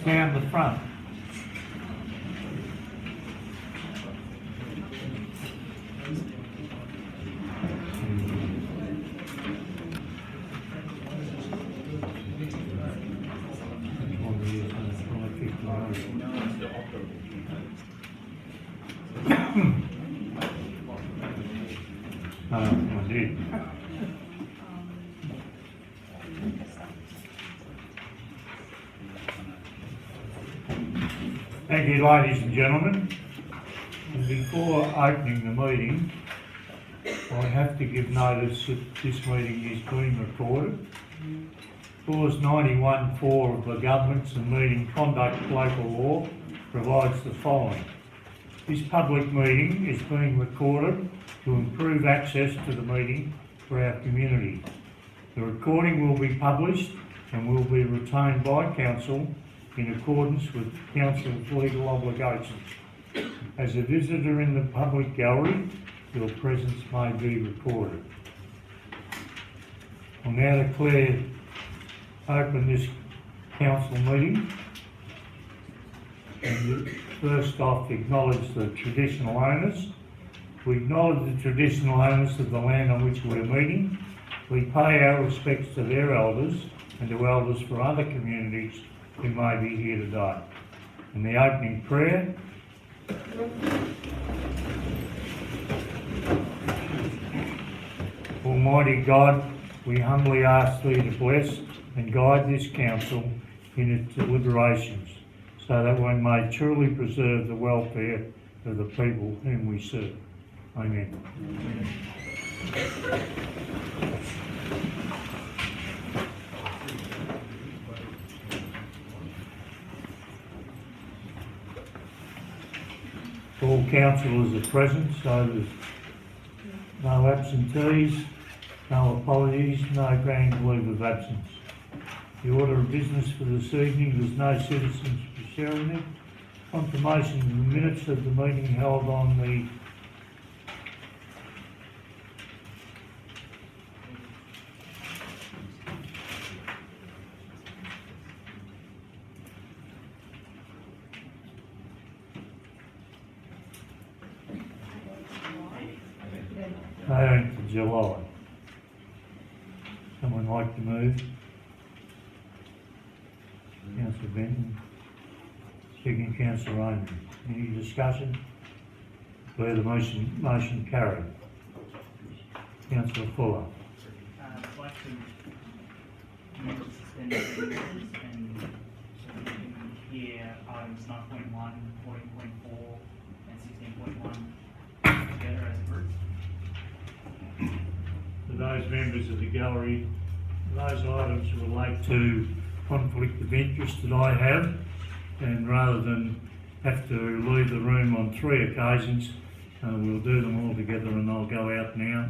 down the front. I did. Thank you, ladies and gentlemen. And before opening the meeting, I have to give notice that this meeting is being recorded. Clause 91(4) of the Governments and Meeting Conduct Local Law provides the following. This public meeting is being recorded to improve access to the meeting for our community. The recording will be published and will be retained by Council in accordance with Council's legal obligations. As a visitor in the public gallery, your presence may be recorded. I'll now declare open this council meeting. And first off, acknowledge the traditional owners. We acknowledge the traditional owners of the land on which we're meeting. We pay our respects to their elders and to elders for other communities who may be here today. In the opening prayer. Almighty God, we humbly ask Thee to bless and guide this council in its deliberations, so that one may truly preserve the welfare of the people whom we serve. Amen. All councillors are present, so there's no absentees, no apologies, no granting leave of absence. The order of business for this evening, there's no citizens for sharing it. Confirmation of the minutes of the meeting held on the July. Someone like to move? Councillor Benton. Second, Councillor Raymond. Any discussion? Declare the motion carried. Councillor Fuller. I'd like to move to suspend the meetings and so that we can hear items 9.1, 14.4 and 16.1 together as a group. For those members of the gallery, those items relate to conflict of interest that I have, and rather than have to leave the room on 3 occasions, we'll do them all together, and I'll go out now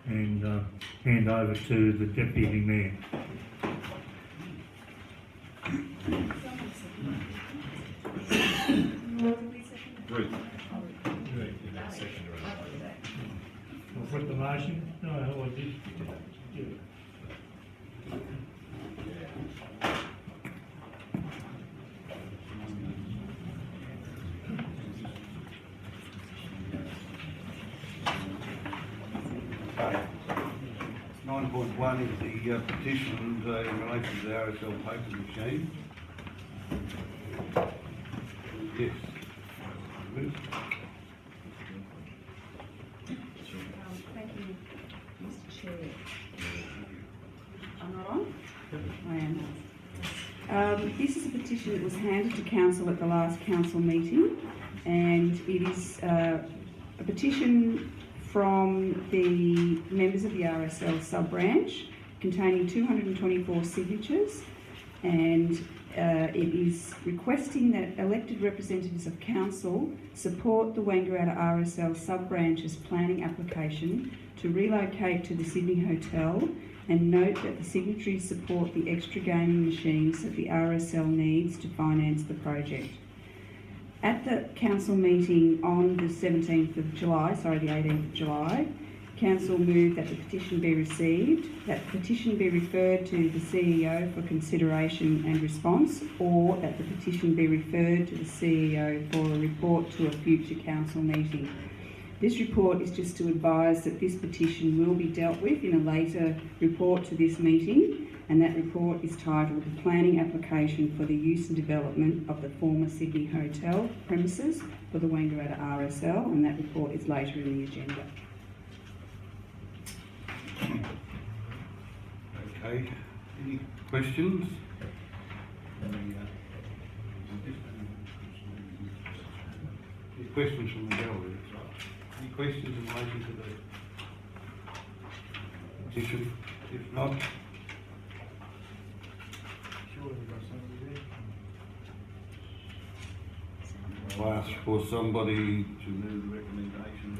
and hand over to the Deputy Mayor. I'll put the motion. No, I did. One is the petition in relation to the RSL paper machine. Yes. Thank you, Mr. Chair. I'm not on? I am. This is a petition that was handed to Council at the last Council meeting, and it is a petition from the members of the RSL sub-branch containing 224 signatures, and it is requesting that elected representatives of Council support the Wangaratta RSL sub-branch's planning application to relocate to the Sydney Hotel, and note that the signatories support the extra gaming machines that the RSL needs to finance the project. At the Council meeting on the 18th of July, Council move that the petition be received, that the petition be referred to the CEO for consideration and response, or that the petition be referred to the CEO for a report to a future council meeting. This report is just to advise that this petition will be dealt with in a later report to this meeting, and that report is titled "The Planning Application for the Use and Development of the Former Sydney Hotel Premises for the Wangaratta RSL," and that report is later in the agenda. Okay, any questions? Any questions from the gallery? Any questions in relation to the petition? If not, I'll ask for somebody to move the recommendation.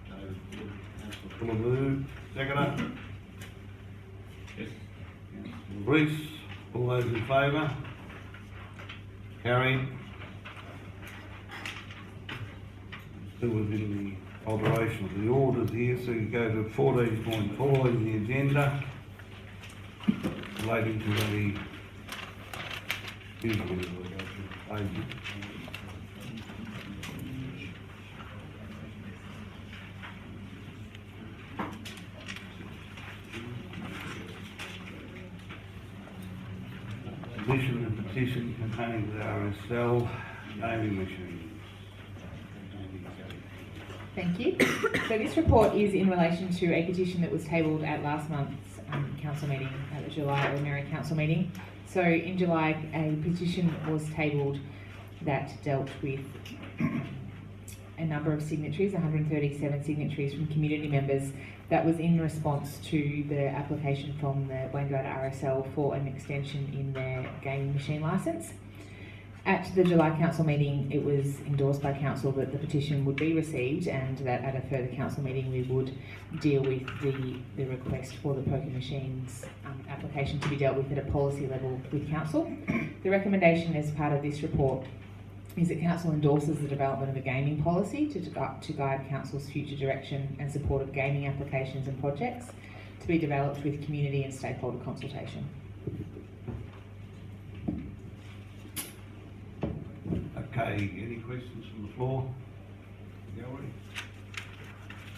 Councillor Fuller move. Seconder? Yes. Councillor Rees, all those in favour? Carried. Still within the alteration of the orders here, so you go to 14.4 in the agenda relating to Submission and petition containing the RSL gaming machines. Thank you. So this report is in relation to a petition that was tabled at last month's council meeting, at the July ordinary council meeting. So in July, a petition was tabled that dealt with a number of signatories, 137 signatories from community members. That was in response to the application from the Wangaratta RSL for an extension in their gaming machine licence. At the July council meeting, it was endorsed by council that the petition would be received, and that at a further council meeting we would deal with the request for the poker machines application to be dealt with at a policy level with council. The recommendation as part of this report is that council endorses the development of a gaming policy to guide council's future direction and support of gaming applications and projects, to be developed with community and stakeholder consultation. Okay, any questions from the floor? Gallery?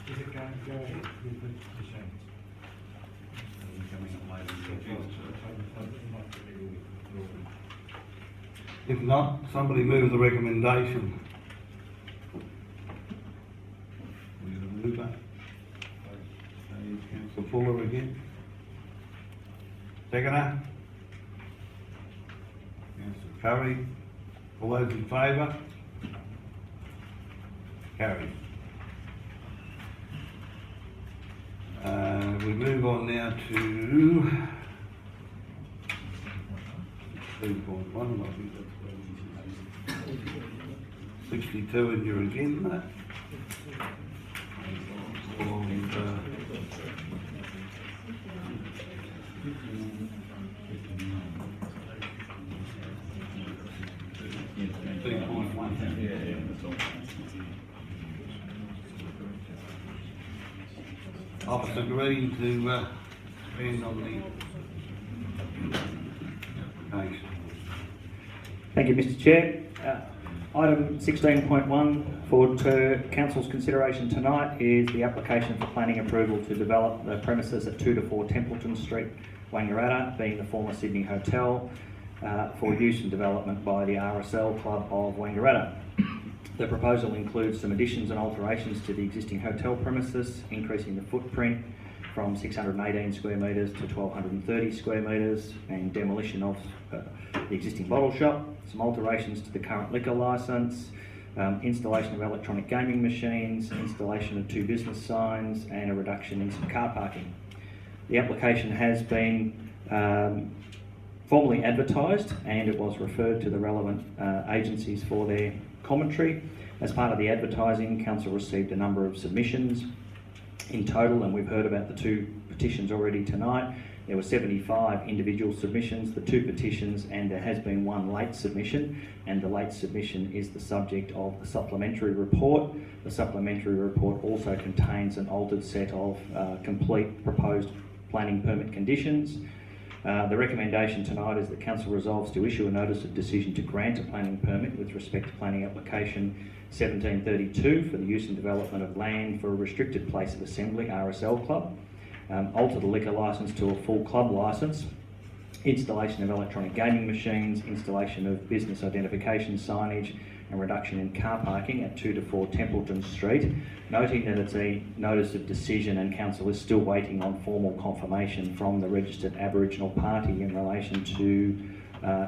Is it going to go ahead with the machines? Coming up later in the agenda, so. If not, somebody move the recommendation. We're going to move that. Councillor Fuller again. Seconder? Councillor Curry. All those in favour? Carried. We move on now to 3.1, I think that's 62 in your agenda. And, 3.1. Officer Green to expand on the application. Thank you, Mr. Chair. Item 16.1 for Council's consideration tonight is the application for planning approval to develop the premises at 2 to 4 Templeton Street, Wangaratta, being the former Sydney Hotel, for use and development by the RSL Club of Wangaratta. The proposal includes some additions and alterations to the existing hotel premises, increasing the footprint from 618 square metres to 1230 square metres, and demolition of the existing bottle shop, some alterations to the current liquor licence, installation of electronic gaming machines, installation of 2 business signs, and a reduction in some car parking. The application has been formally advertised, and it was referred to the relevant agencies for their commentary. As part of the advertising, Council received a number of submissions in total, and we've heard about the 2 petitions already tonight. There were 75 individual submissions, the 2 petitions, and there has been 1 late submission, and the late submission is the subject of the supplementary report. The supplementary report also contains an altered set of complete proposed planning permit conditions. The recommendation tonight is that Council resolves to issue a notice of decision to grant a planning permit with respect to planning application 1732 for the use and development of land for a restricted place of assembly, RSL Club. Alter the liquor licence to a full club licence, installation of electronic gaming machines, installation of business identification signage, and reduction in car parking at 2 to 4 Templeton Street, noting that it's a notice of decision and Council is still waiting on formal confirmation from the registered Aboriginal party in relation to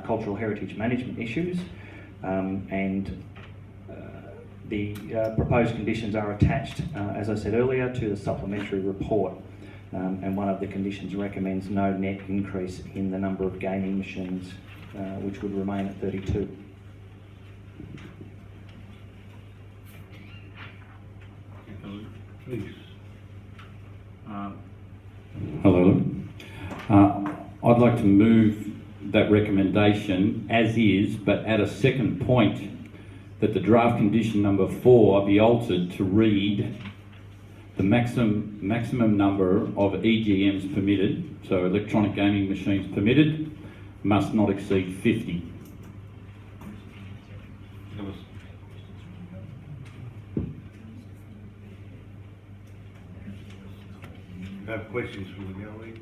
cultural heritage management issues, the proposed conditions are attached, as I said earlier, to the supplementary report. And one of the conditions recommends no net increase in the number of gaming machines, which would remain at 32. Please. Hello. I'd like to move that recommendation as is, but add a second point that the draft condition number 4 be altered to read the maximum number of EGMs permitted, so electronic gaming machines permitted, must not exceed 50. You have questions from the gallery?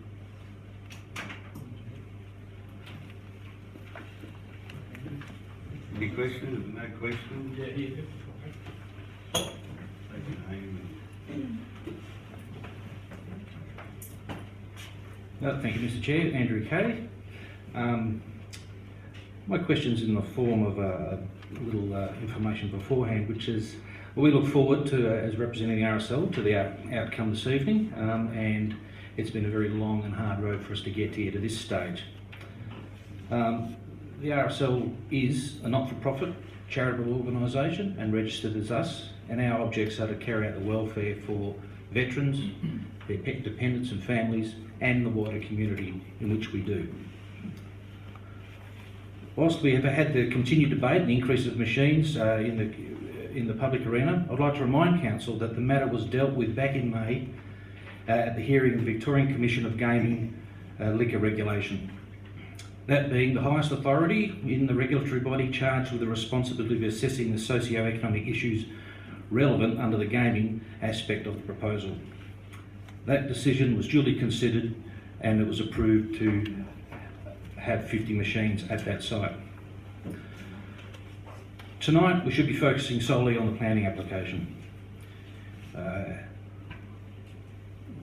Any questions? No questions? Thank you, Amy. Thank you, Mr. Chair. Andrew Kay. My question's in the form of a little information beforehand, which is we look forward to, as representing RSL, to the outcome this evening, and it's been a very long and hard road for us to get here to this stage. The RSL is a not-for-profit charitable organisation and registered as us, and our objects are to carry out the welfare for veterans, their pet dependents and families, and the wider community in which we do. Whilst we have had the continued debate and increase of machines in the public arena, I'd like to remind Council that the matter was dealt with back in May at the hearing of the Victorian Commission of Gaming Liquor Regulation. That being the highest authority in the regulatory body charged with the responsibility of assessing the socio-economic issues relevant under the gaming aspect of the proposal. That decision was duly considered and it was approved to have 50 machines at that site. Tonight we should be focusing solely on the planning application.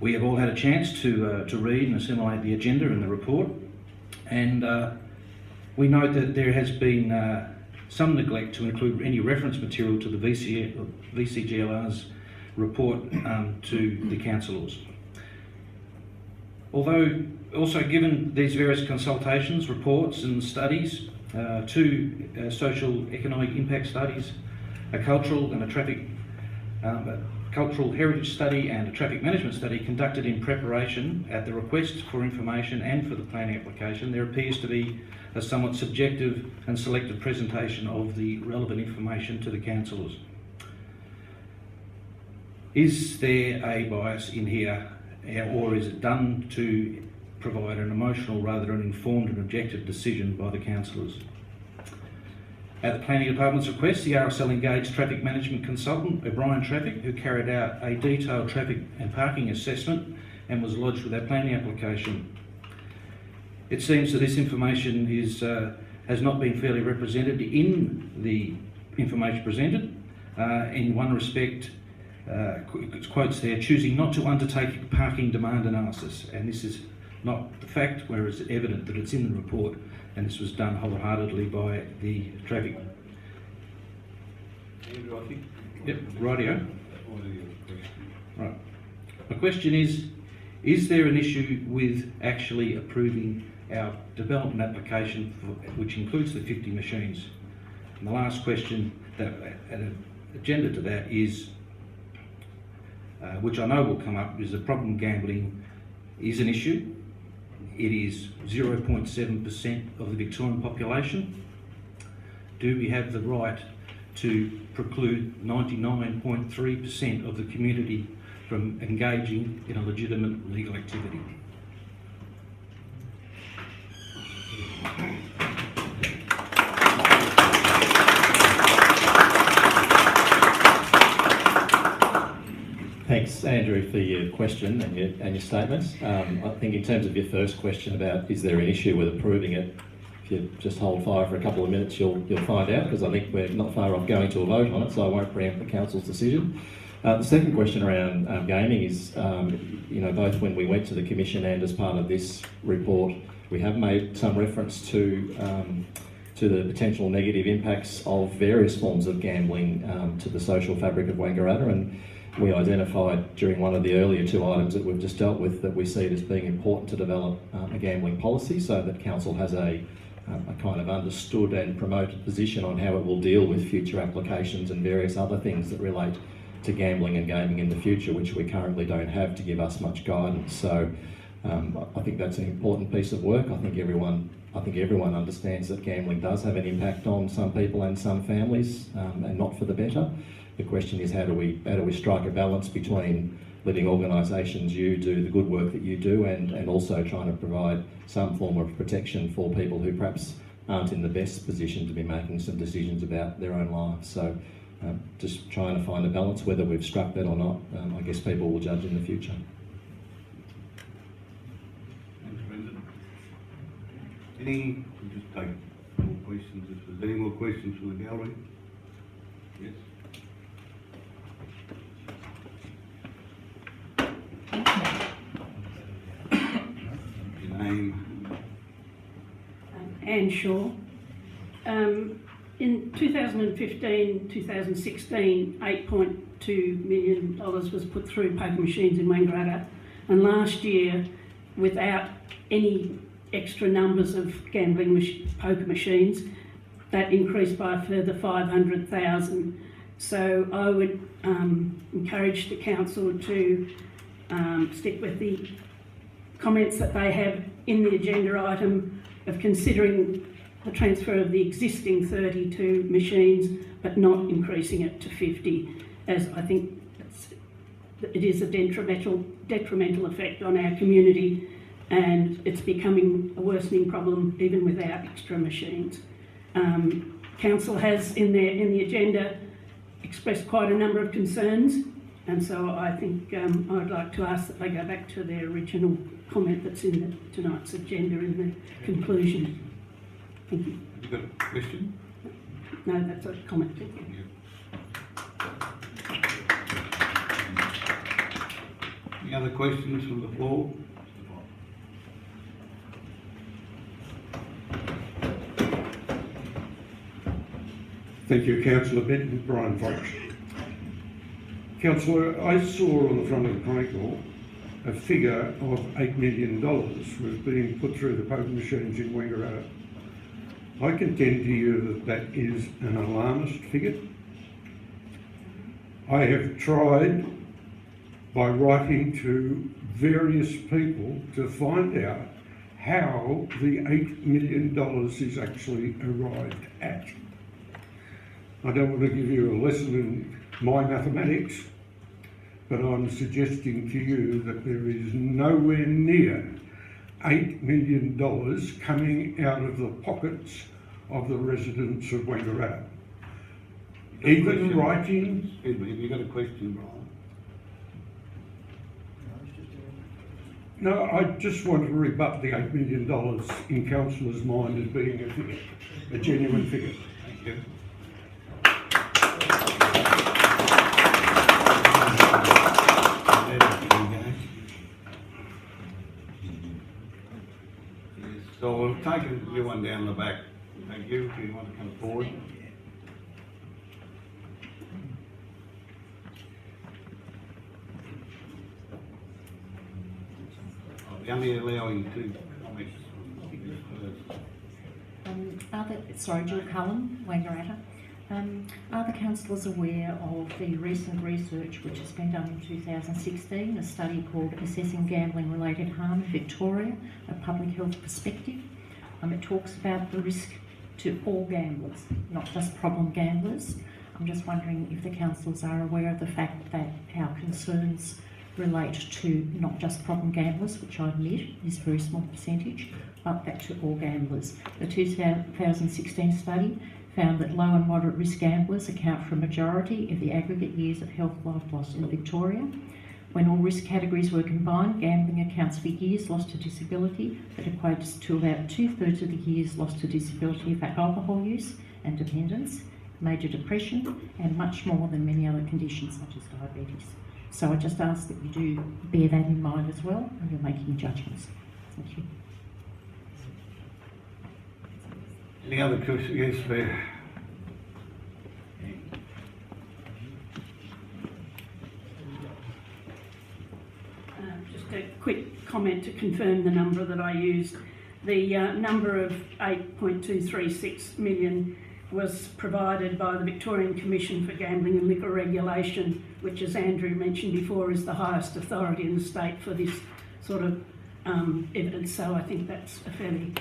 We have all had a chance to read and assimilate the agenda and the report, and we note that there has been some neglect to include any reference material to the VCGLR's report to the councillors. Although also given these various consultations, reports and studies, 2 social economic impact studies, a cultural and a traffic, cultural heritage study and a traffic management study conducted in preparation at the request for information and for the planning application, there appears to be a somewhat subjective and selective presentation of the relevant information to the councillors. Is there a bias in here, or is it done to provide an emotional rather than informed and objective decision by the councillors? At the Planning Department's request, the RSL engaged traffic management consultant, O'Brien Traffic, who carried out a detailed traffic and parking assessment and was lodged with our planning application. It seems that this information has not been fairly represented in the information presented. In one respect, it quotes there, choosing not to undertake a parking demand analysis, and this is not the fact, whereas it's evident that it's in the report, and this was done wholeheartedly by the traffic. Andrew, I think. Yep, rightio. What are your questions? Right. My question is there an issue with actually approving our development application, which includes the 50 machines? And the last question that an agenda to that is, which I know will come up, is the problem gambling is an issue It is 0.7% of the Victorian population. Do we have the right to preclude 99.3% of the community from engaging in a legitimate legal activity? Thanks, Andrew, for your question and your statements. I think in terms of your first question about is there an issue with approving it, if you just hold fire for a couple of minutes, you'll find out, because I think we're not far off going to a vote on it, so I won't preempt the council's decision. The second question around gaming is, both when we went to the commission and as part of this report, we have made some reference to the potential negative impacts of various forms of gambling to the social fabric of Wangaratta, and we identified during one of the earlier two items that we've just dealt with that we see it as being important to develop a gambling policy so that council has a kind of understood and promoted position on how it will deal with future applications and various other things that relate to gambling and gaming in the future, which we currently don't have to give us much guidance. So I think that's an important piece of work. I think everyone understands that gambling does have an impact on some people and some families, and not for the better. The question is how do we strike a balance between letting organisations do the good work that you do and also trying to provide some form of protection for people who perhaps aren't in the best position to be making some decisions about their own lives. So just trying to find a balance. Whether we've struck that or not, I guess people will judge in the future. Thanks, Brendan. We'll just take more questions if there's any more questions from the gallery. Yes. Your name? Anne Shaw. In 2015-2016, $8.2 million was put through poker machines in Wangaratta, and last year, without any extra numbers of gambling poker machines, that increased by a further 500,000. So I would encourage the council to stick with the comments that they have in the agenda item of considering the transfer of the existing 32 machines but not increasing it to 50, as I think it is a detrimental effect on our community, and it's becoming a worsening problem even without extra machines. Council has in the agenda expressed quite a number of concerns, and so I think I'd like to ask that they go back to their original comment that's in tonight's agenda in the conclusion. Thank you. Have you got a question? No, that's a comment. Thank you. Any other questions from the floor? Thank you, Councillor Benton. Brian Fox. Councillor, I saw on the front of the Chronicle a figure of $8 million was being put through the poker machines in Wangaratta. I contend to you that that is an alarmist figure. I have tried by writing to various people to find out how the $8 million is actually arrived at. I don't want to give you a lesson in my mathematics, but I'm suggesting to you that there is nowhere near $8 million coming out of the pockets of the residents of Wangaratta. Even writing... Excuse me, have you got a question, Brian? No, I just want to rebut the $8 million in Councillor's mind as being a figure, a genuine figure. Thank you. So we'll take you one down the back. Thank you. If you want to come forward. I'll be only allowing two comments. Jill Cullen, Wangaratta. Are the councillors aware of the recent research which has been done in 2016, a study called Assessing Gambling Related Harm in Victoria, a public health perspective? It talks about the risk to all gamblers, not just problem gamblers. I'm just wondering if the councillors are aware of the fact that our concerns relate to not just problem gamblers, which I admit is a very small percentage, but that to all gamblers. The 2016 study found that low and moderate risk gamblers account for a majority of the aggregate years of health life loss in Victoria. When all risk categories were combined, gambling accounts for years lost to disability that equates to about 2/3 of the years lost to disability for alcohol use and dependence, major depression, and much more than many other conditions such as diabetes. So I just ask that you do bear that in mind as well when you're making judgments. Thank you. Any other questions? Yes, Mayor. Just a quick comment to confirm the number that I used. The number of 8.236 million was provided by the Victorian Commission for Gambling and Liquor Regulation, which, as Andrew mentioned before, is the highest authority in the state for this sort of evidence. So I think that's a fairly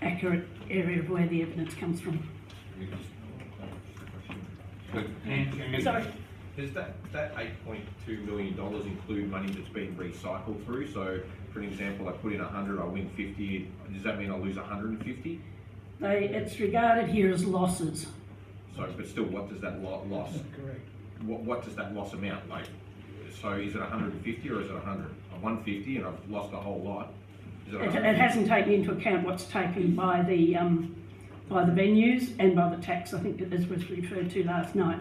accurate area of where the evidence comes from. Sorry. Does that $8.2 million include money that's been recycled through? So, for an example, I put in 100, I win 50. Does that mean I lose 150? It's regarded here as losses. So, but still, what does that loss? Correct. What does that loss amount like? So, is it 150 or is it 100? I won 50 and I've lost a whole lot. Is It hasn't taken into account what's taken by the venues and by the tax. I think as was referred to last night.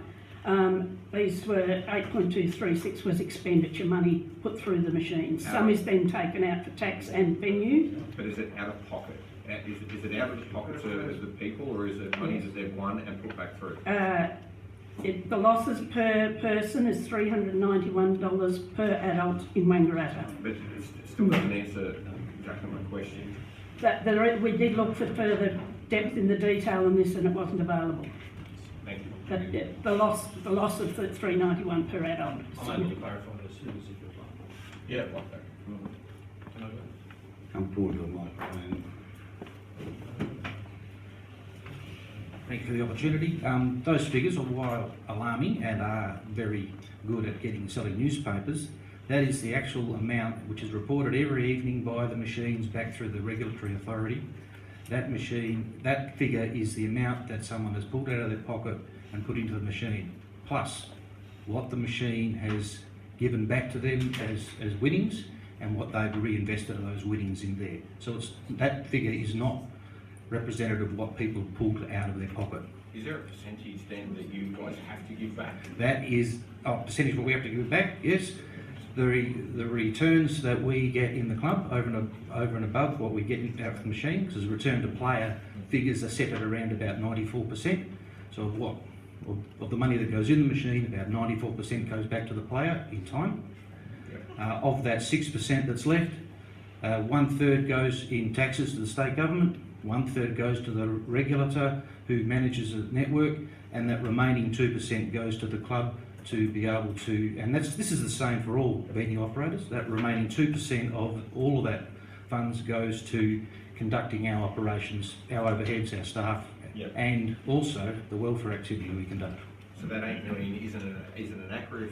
These were 8.236 was expenditure money put through the machines. Some is then taken out for tax and venue. But is it out of pocket? Is it out of the pockets of the people, or is it money that they've won and put back through? The losses per person is $391 per adult in Wangaratta. But it still doesn't answer exactly my question. We did look for further depth in the detail on this, and it wasn't available. Thank you. But the loss of $391 per adult. I'm able to clarify that as soon as you're done. Yeah, like that. Can I go? Come forward to the microphone. Thank you for the opportunity. Those figures are, while alarming and are very good at selling newspapers, that is the actual amount which is reported every evening by the machines back through the regulatory authority. That figure is the amount that someone has pulled out of their pocket and put into the machine, plus what the machine has given back to them as winnings and what they've reinvested of those winnings in there. So that figure is not representative of what people pulled out of their pocket. Is there a percentage then that you guys have to give back? That is a percentage what we have to give back, yes. The returns that we get in the club over and above what we get out of the machine, because return to player figures are set at around about 94%. So of the money that goes in the machine, about 94% goes back to the player in time. Of that 6% that's left, 1/3 goes in taxes to the state government, 1/3 goes to the regulator who manages the network, and that remaining 2% goes to the club to be able to, and this is the same for all venue operators. That remaining 2% of all of that funds goes to conducting our operations, our overheads, our staff, and also the welfare activity we conduct. So that $8 million isn't an accurate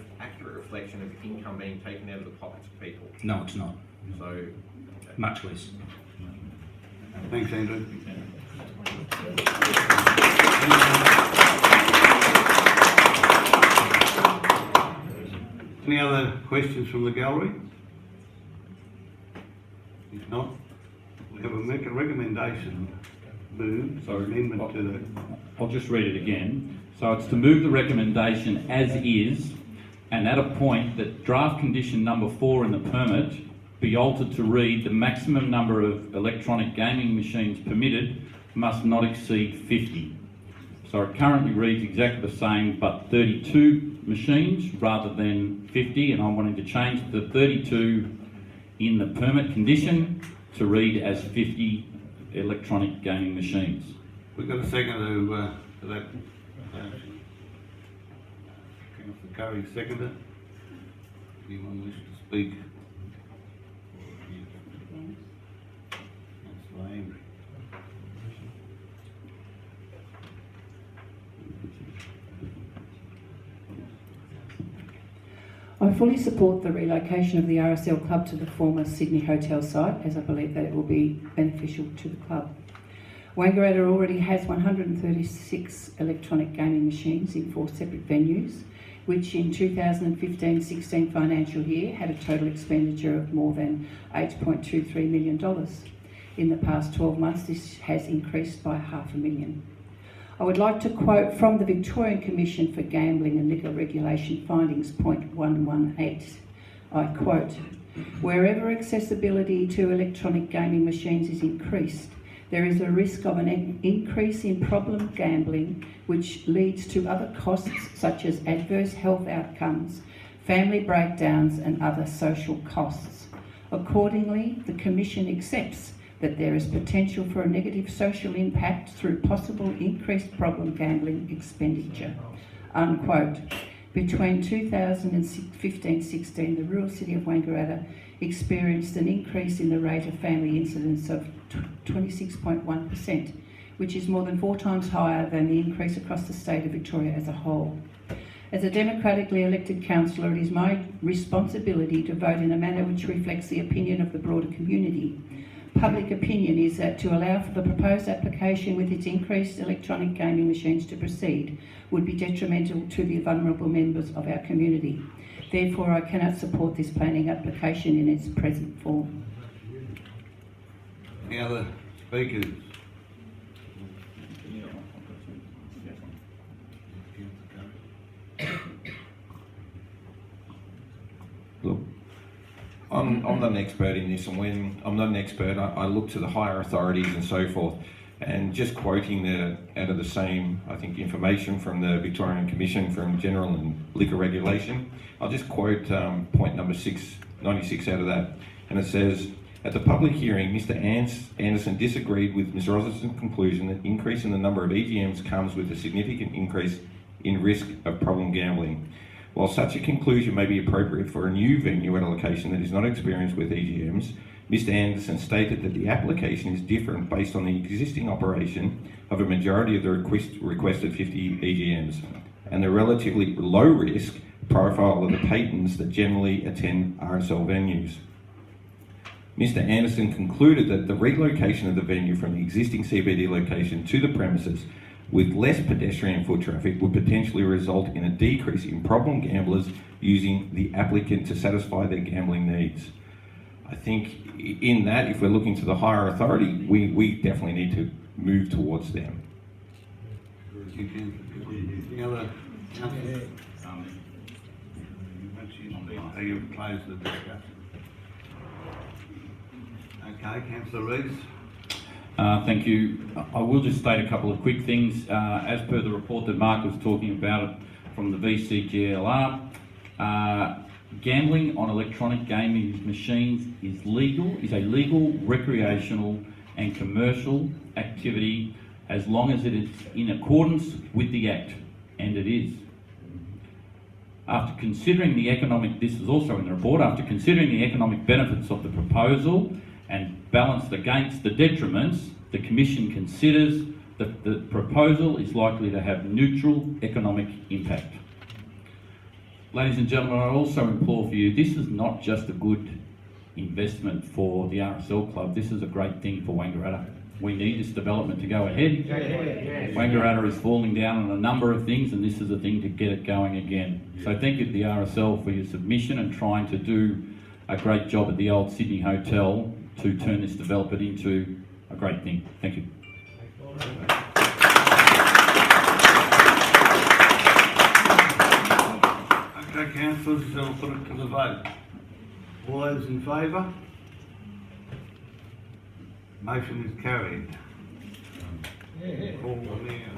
reflection of income being taken out of the pockets of people? No, it's not. So, okay. Much less. Thanks, Andrew. Any other questions from the gallery? If not, we have a recommendation move, amendment to the... I'll just read it again. So it's to move the recommendation as is, and at a point that draft condition number 4 in the permit be altered to read the maximum number of electronic gaming machines permitted must not exceed 50. So it currently reads exactly the same, but 32 machines rather than 50, and I'm wanting to change the 32 in the permit condition to read as 50 electronic gaming machines. We've got a second to that. Councillor Curry, seconded. Anyone wish to speak? Councillor Andrew. I fully support the relocation of the RSL Club to the former Sydney Hotel site, as I believe that it will be beneficial to the club. Wangaratta already has 136 electronic gaming machines in 4 separate venues, which in 2015-16 financial year had a total expenditure of more than $8.23 million. In the past 12 months, this has increased by $500,000. I would like to quote from the Victorian Commission for Gambling and Liquor Regulation findings, point 118. I quote, "Wherever accessibility to electronic gaming machines is increased, there is a risk of an increase in problem gambling, which leads to other costs such as adverse health outcomes, family breakdowns and other social costs. Accordingly, the Commission accepts that there is potential for a negative social impact through possible increased problem gambling expenditure." Unquote. Between 2015-16, the rural city of Wangaratta experienced an increase in the rate of family incidents of 26.1%, which is more than 4 times higher than the increase across the state of Victoria as a whole. As a democratically elected councillor, it is my responsibility to vote in a manner which reflects the opinion of the broader community. Public opinion is that to allow for the proposed application with its increased electronic gaming machines to proceed would be detrimental to the vulnerable members of our community. Therefore, I cannot support this planning application in its present form. Any other speakers? Look, I'm not an expert in this, and when I'm not an expert, I look to the higher authorities and so forth. And just quoting out of the same, I think, information from the Victorian Commission for General and Liquor Regulation, I'll just quote point number 96 out of that. And it says, "At the public hearing, Mr. Anderson disagreed with Ms. Roserson's conclusion that increase in the number of EGMs comes with a significant increase in risk of problem gambling. While such a conclusion may be appropriate for a new venue at a location that is not experienced with EGMs, Mr. Anderson stated that the application is different based on the existing operation of a majority of the requested 50 EGMs and the relatively low risk profile of the patrons that generally attend RSL venues. Mr. Anderson concluded that the relocation of the venue from the existing CBD location to the premises with less pedestrian foot traffic would potentially result in a decrease in problem gamblers using the applicant to satisfy their gambling needs." I think in that, if we're looking to the higher authority, we definitely need to move towards them. Any other? Are you close the discussion? Okay, Councillor Rees. Thank you. I will just state a couple of quick things. As per the report that Mark was talking about from the VCGLR, gambling on electronic gaming machines is a legal, recreational and commercial activity as long as it is in accordance with the Act, and it is. After considering the economic, this is also in the report, after considering the economic benefits of the proposal and balanced against the detriments, the Commission considers that the proposal is likely to have neutral economic impact. Ladies and gentlemen, I also implore for you, this is not just a good investment for the RSL Club, this is a great thing for Wangaratta. We need this development to go ahead. Wangaratta is falling down on a number of things, and this is a thing to get it going again. So thank you to the RSL for your submission and trying to do a great job at the old Sydney Hotel to turn this development into a great thing. Thank you. Okay, councillors, I'll put it to the vote. All those in favour? Motion is carried. Call the mayor.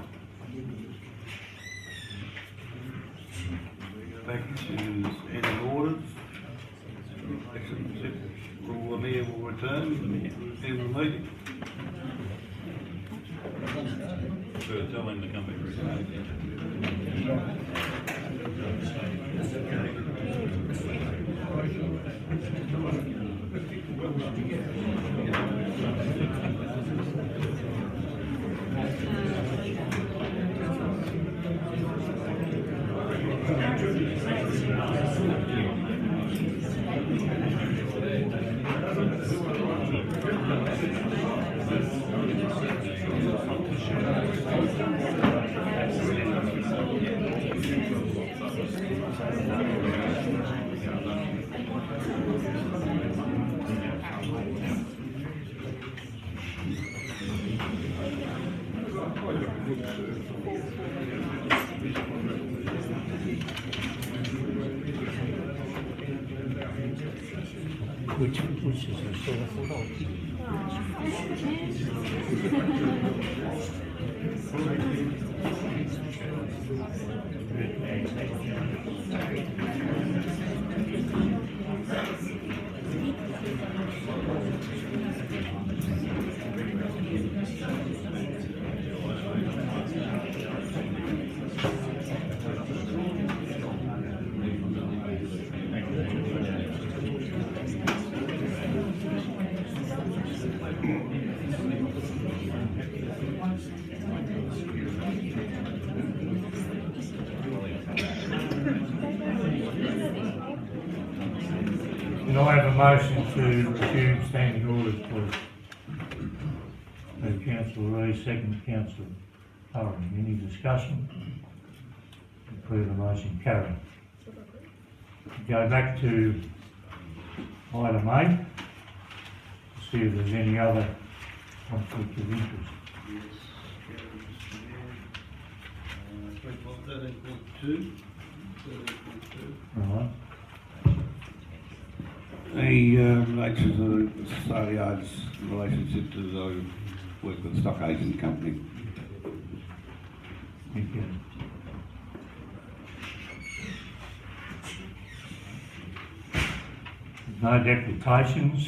Back to any orders. Call the mayor will return in the meeting. Tell him to come back. Which is the sort of thought. Can I have a motion to resume standing orders, please? Councillor Rees, second Councillor Curran. Any discussion? Declare the motion carried. Go back to item 8. See if there's any other conflict of interest. Yes, 13.2. Right. He relates to the Society Arts relationship to the work with the stock agent company. Thank you. No deputations.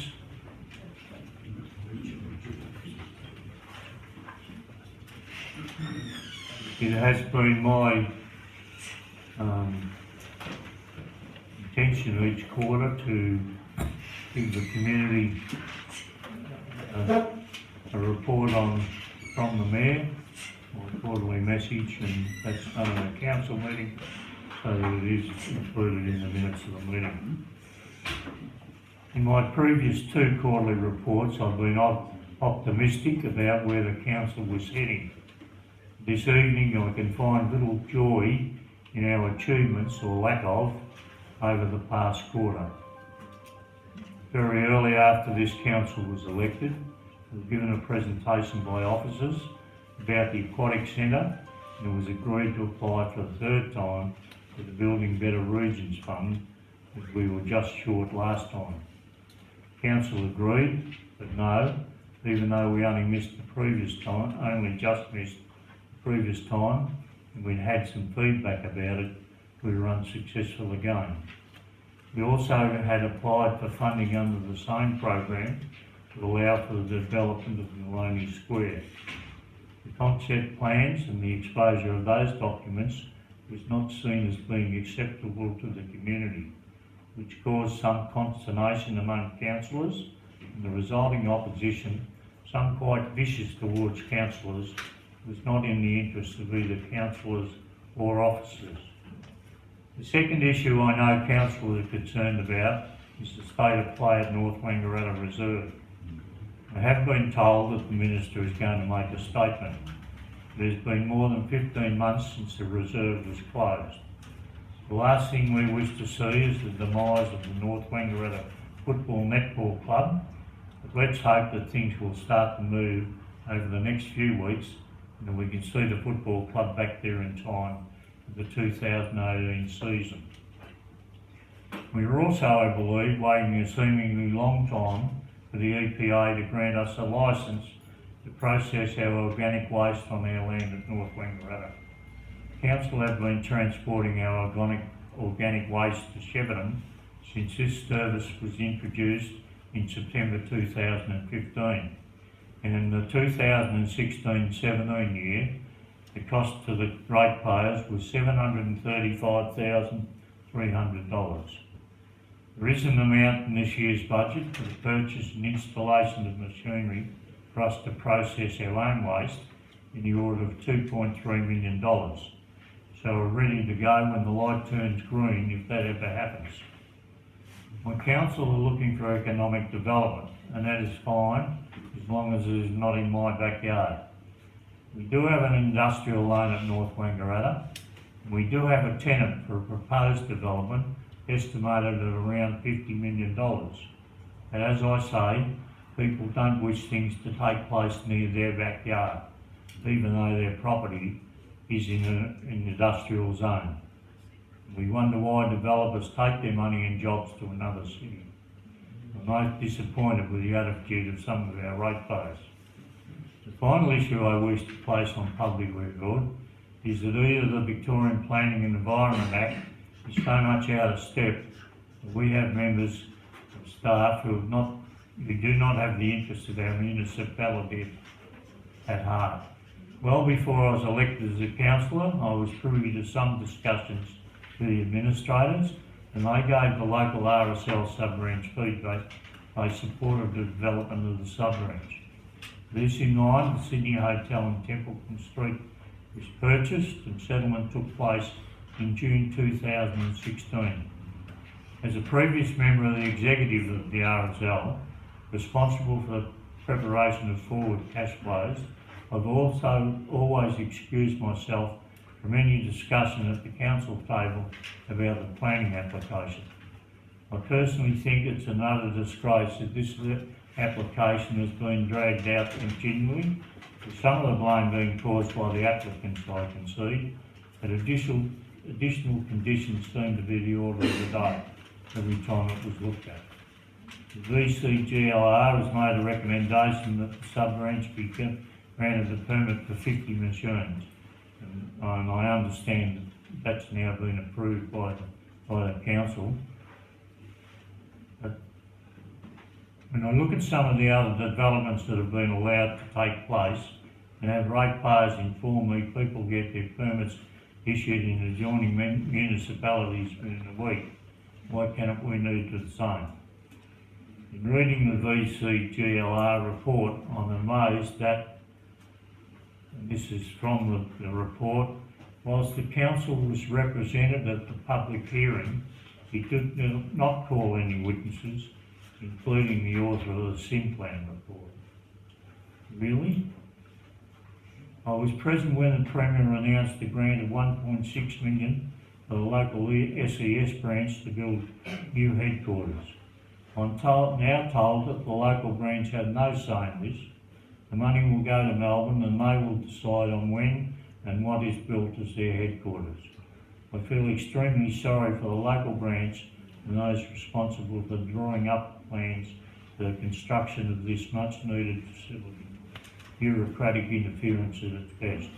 It has been my intention each quarter to give the community a report from the Mayor, or a quarterly message, and that's done at a council meeting, so that it is included in the minutes of the meeting. In my previous 2 quarterly reports, I've been optimistic about where the council was heading. This evening I can find little joy in our achievements, or lack of, over the past quarter. Very early after this council was elected, I was given a presentation by officers about the aquatic centre, and it was agreed to apply for the 3rd time for the Building Better Regions Fund, as we were just short last time. Council agreed, but no, even though we only missed the previous time, and we'd had some feedback about it, we were unsuccessful again. We also had applied for funding under the same program to allow for the development of Maloney Square. The concept plans and the exposure of those documents was not seen as being acceptable to the community, which caused some consternation among councillors, and the resulting opposition, some quite vicious towards councillors, was not in the interest of either councillors or officers. The second issue I know councillors are concerned about is the state of play at North Wangaratta Reserve. I have been told that the Minister is going to make a statement. It has been more than 15 months since the reserve was closed. The last thing we wish to see is the demise of the North Wangaratta Football Netball Club, but let's hope that things will start to move over the next few weeks and that we can see the football club back there in time for the 2018 season. We are also, I believe, waiting a seemingly long time for the EPA to grant us a licence to process our organic waste on our land at North Wangaratta. Council have been transporting our organic waste to Shepparton since this service was introduced in September 2015. And in the 2016-17 year, The cost to the ratepayers was $735,300. There is an amount in this year's budget for the purchase and installation of machinery for us to process our own waste in the order of $2.3 million. So we're ready to go when the light turns green if that ever happens. My council are looking for economic development, and that is fine as long as it is not in my backyard. We do have an industrial loan at North Wangaratta. We do have a tenant for a proposed development estimated at around $50 million. And as I say, people don't wish things to take place near their backyard, even though their property is in an industrial zone. We wonder why developers take their money and jobs to another city. I'm most disappointed with the attitude of some of our ratepayers. The final issue I wish to place on public record is that either the Victorian Planning and Environment Act is so much out of step that we have members of staff who do not have the interests of our municipality at heart. Well before I was elected as a councillor, I was privy to some discussions with the administrators, and they gave the local RSL sub-branch feedback they supported the development of the sub-branch. This in mind, the Sydney Hotel in Templeton Street was purchased and settlement took place in June 2016. As a previous member of the executive of the RSL, responsible for the preparation of forward cash flows, I've also always excused myself from any discussion at the council table about the planning application. I personally think it's another disgrace that this application has been dragged out continually, with some of the blame being caused by the applicants, I can see, but additional conditions seem to be the order of the day every time it was looked at. The VCGLR has made a recommendation that the sub-branch be granted the permit for 50 machines, and I understand that that's now been approved by the council. But when I look at some of the other developments that have been allowed to take place, and have ratepayers inform me people get their permits issued in adjoining municipalities within a week, why can't we do the same? In reading the VCGLR report, I'm amazed that, and this is from the report, whilst the council was represented at the public hearing, he did not call any witnesses, including the author of the SIM plan report. Really? I was present when the Premier announced the grant of $1.6 million for the local SES branch to build new headquarters. I'm now told that the local branch had no say in this. The money will go to Melbourne and they will decide on when and what is built as their headquarters. I feel extremely sorry for the local branch and those responsible for drawing up plans for the construction of this much needed facility. Bureaucratic interference at its best.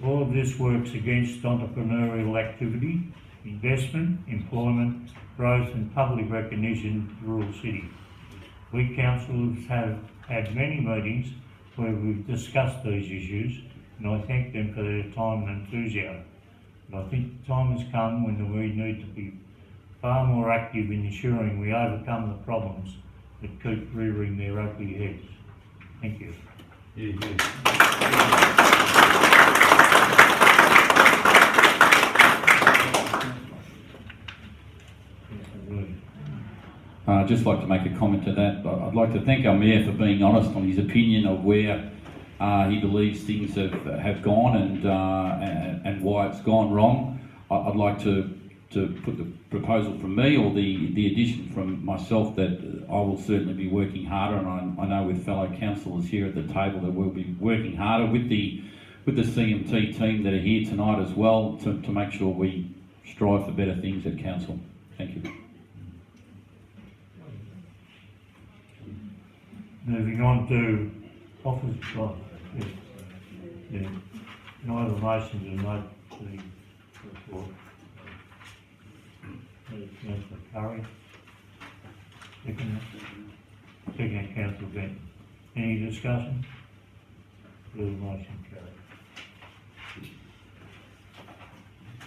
All of this works against entrepreneurial activity, investment, employment, growth and public recognition in the rural city. We councillors have had many meetings where we've discussed these issues, and I thank them for their time and enthusiasm. But I think the time has come when we need to be far more active in ensuring we overcome the problems that keep rearing their ugly heads. Thank you. I'd just like to make a comment to that. I'd like to thank our Mayor for being honest on his opinion of where he believes things have gone and why it's gone wrong. I'd like to put the proposal from me or the addition from myself that I will certainly be working harder, and I know with fellow councillors here at the table that we'll be working harder with the CMT team that are here tonight as well to make sure we strive for better things at council. Thank you. Moving on to office block. Yeah. No other motions are made to the report. Councillor Curry. Second Councillor Benton. Any discussion? The motion carried.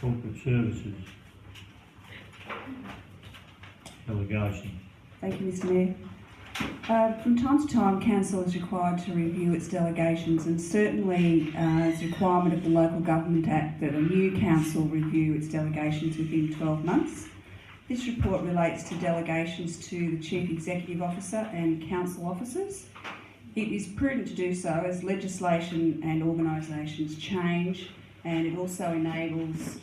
Corporate Services delegation. Thank you, Mr Mayor. From time to time, Council is required to review its delegations, and certainly it's a requirement of the Local Government Act that a new council review its delegations within 12 months. This report relates to delegations to the Chief Executive Officer and council officers. It is prudent to do so as legislation and organisations change, and it also enables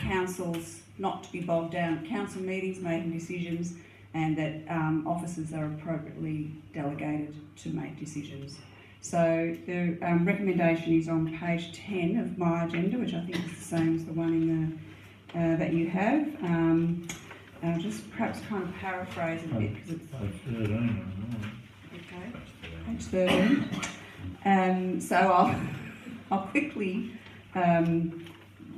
councils not to be bogged down at council meetings making decisions, and that officers are appropriately delegated to make decisions. So the recommendation is on page 10 of my agenda, which I think is the same as the one in the that you have. I'll just perhaps kind of paraphrase a bit because it's Page 13. okay. Page 13. So I'll quickly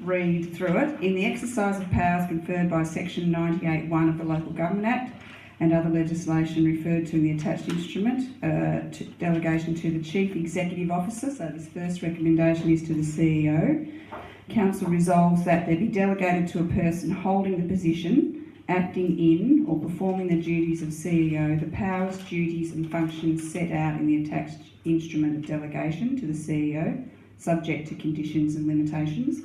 read through it. In the exercise of powers conferred by section 98(1) of the Local Government Act and other legislation referred to in the attached instrument, delegation to the Chief Executive Officer, so this first recommendation is to the CEO. Council resolves that there be delegated to a person holding the position, acting in or performing the duties of CEO, the powers, duties and functions set out in the attached instrument of delegation to the CEO, subject to conditions and limitations.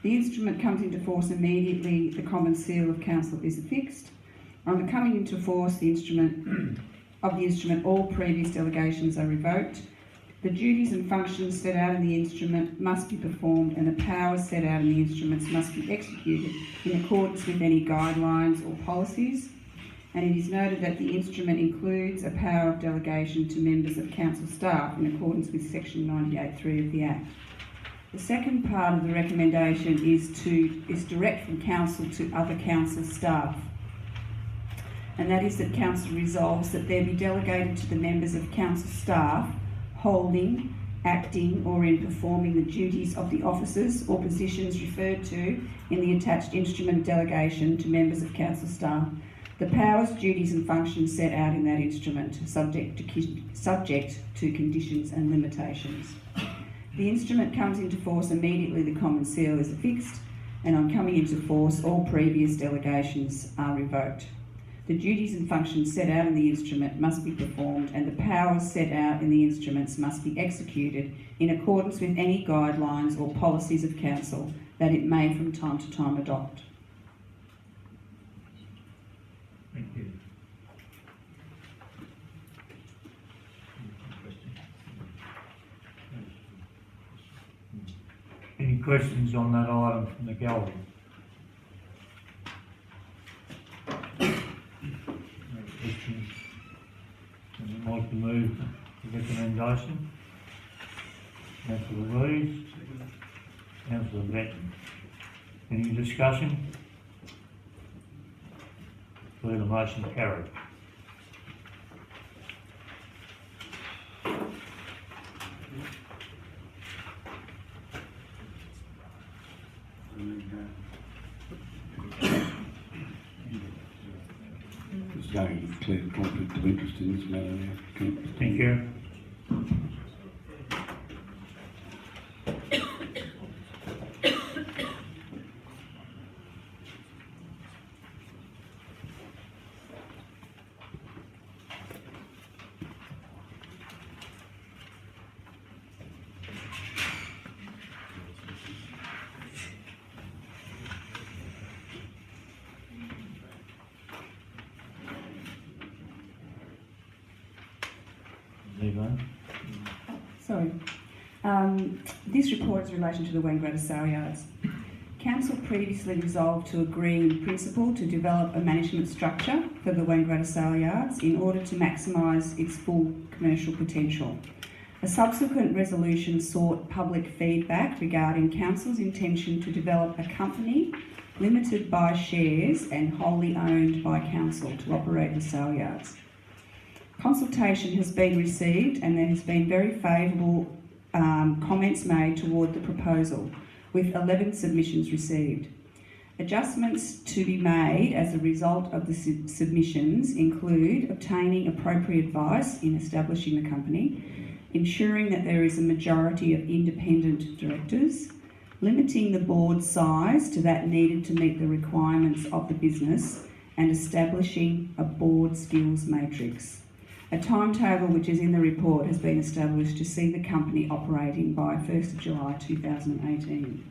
The instrument comes into force immediately the common seal of council is affixed. On the coming into force the instrument, all previous delegations are revoked. The duties and functions set out in the instrument must be performed, and the powers set out in the instruments must be executed in accordance with any guidelines or policies. And it is noted that the instrument includes a power of delegation to members of council staff in accordance with section 98(3) of the Act. The second part of the recommendation is direct from council to other council staff, and that is that council resolves that there be delegated to the members of council staff holding, acting or in performing the duties of the offices or positions referred to in the attached instrument delegation to members of council staff, the powers, duties and functions set out in that instrument, subject to conditions and limitations. The instrument comes into force immediately the common seal is affixed, and on coming into force all previous delegations are revoked. The duties and functions set out in the instrument must be performed, and the powers set out in the instruments must be executed in accordance with any guidelines or policies of council that it may from time to time adopt. Thank you. Any questions on that item from the gallery? No questions. I'd like to move the recommendation. Councillor Reeves, Councillor Benton. Any discussion? Declare the motion carried. Just going to declare conflict of interest in this matter now. Thank you. Sorry. This report is in relation to the Wangaratta sale yards. Council previously resolved to agree in principle to develop a management structure for the Wangaratta sale yards in order to maximise its full commercial potential. A subsequent resolution sought public feedback regarding Council's intention to develop a company limited by shares and wholly owned by Council to operate the sale yards. Consultation has been received and there has been very favourable comments made toward the proposal, with 11 submissions received. Adjustments to be made as a result of the submissions include obtaining appropriate advice in establishing the company, ensuring that there is a majority of independent directors, limiting the board size to that needed to meet the requirements of the business, and establishing a board skills matrix. A timetable which is in the report has been established to see the company operating by 1st of July 2018.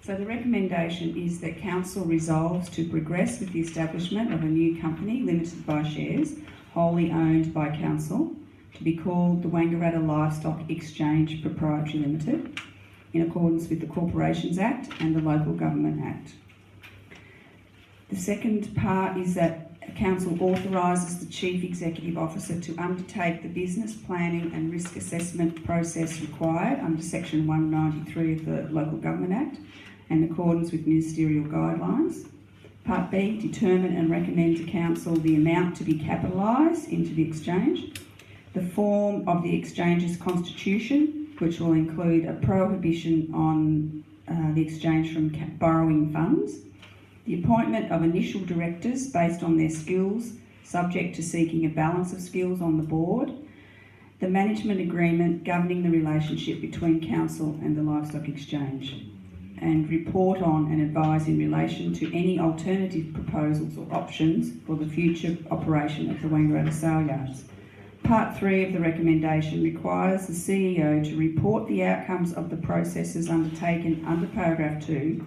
So the recommendation is that Council resolves to progress with the establishment of a new company limited by shares, wholly owned by Council, to be called the Wangaratta Livestock Exchange Proprietary Limited, in accordance with the Corporations Act and the Local Government Act. The second part is that Council authorises the Chief Executive Officer to undertake the business planning and risk assessment process required under Section 193 of the Local Government Act in accordance with ministerial guidelines. Part B, determine and recommend to Council the amount to be capitalised into the exchange, the form of the exchange's constitution, which will include a prohibition on the exchange from borrowing funds, the appointment of initial directors based on their skills, subject to seeking a balance of skills on the board, the management agreement governing the relationship between Council and the Livestock Exchange, and report on and advise in relation to any alternative proposals or options for the future operation of the Wangaratta sale yards. Part 3 of the recommendation requires the CEO to report the outcomes of the processes undertaken under paragraph 2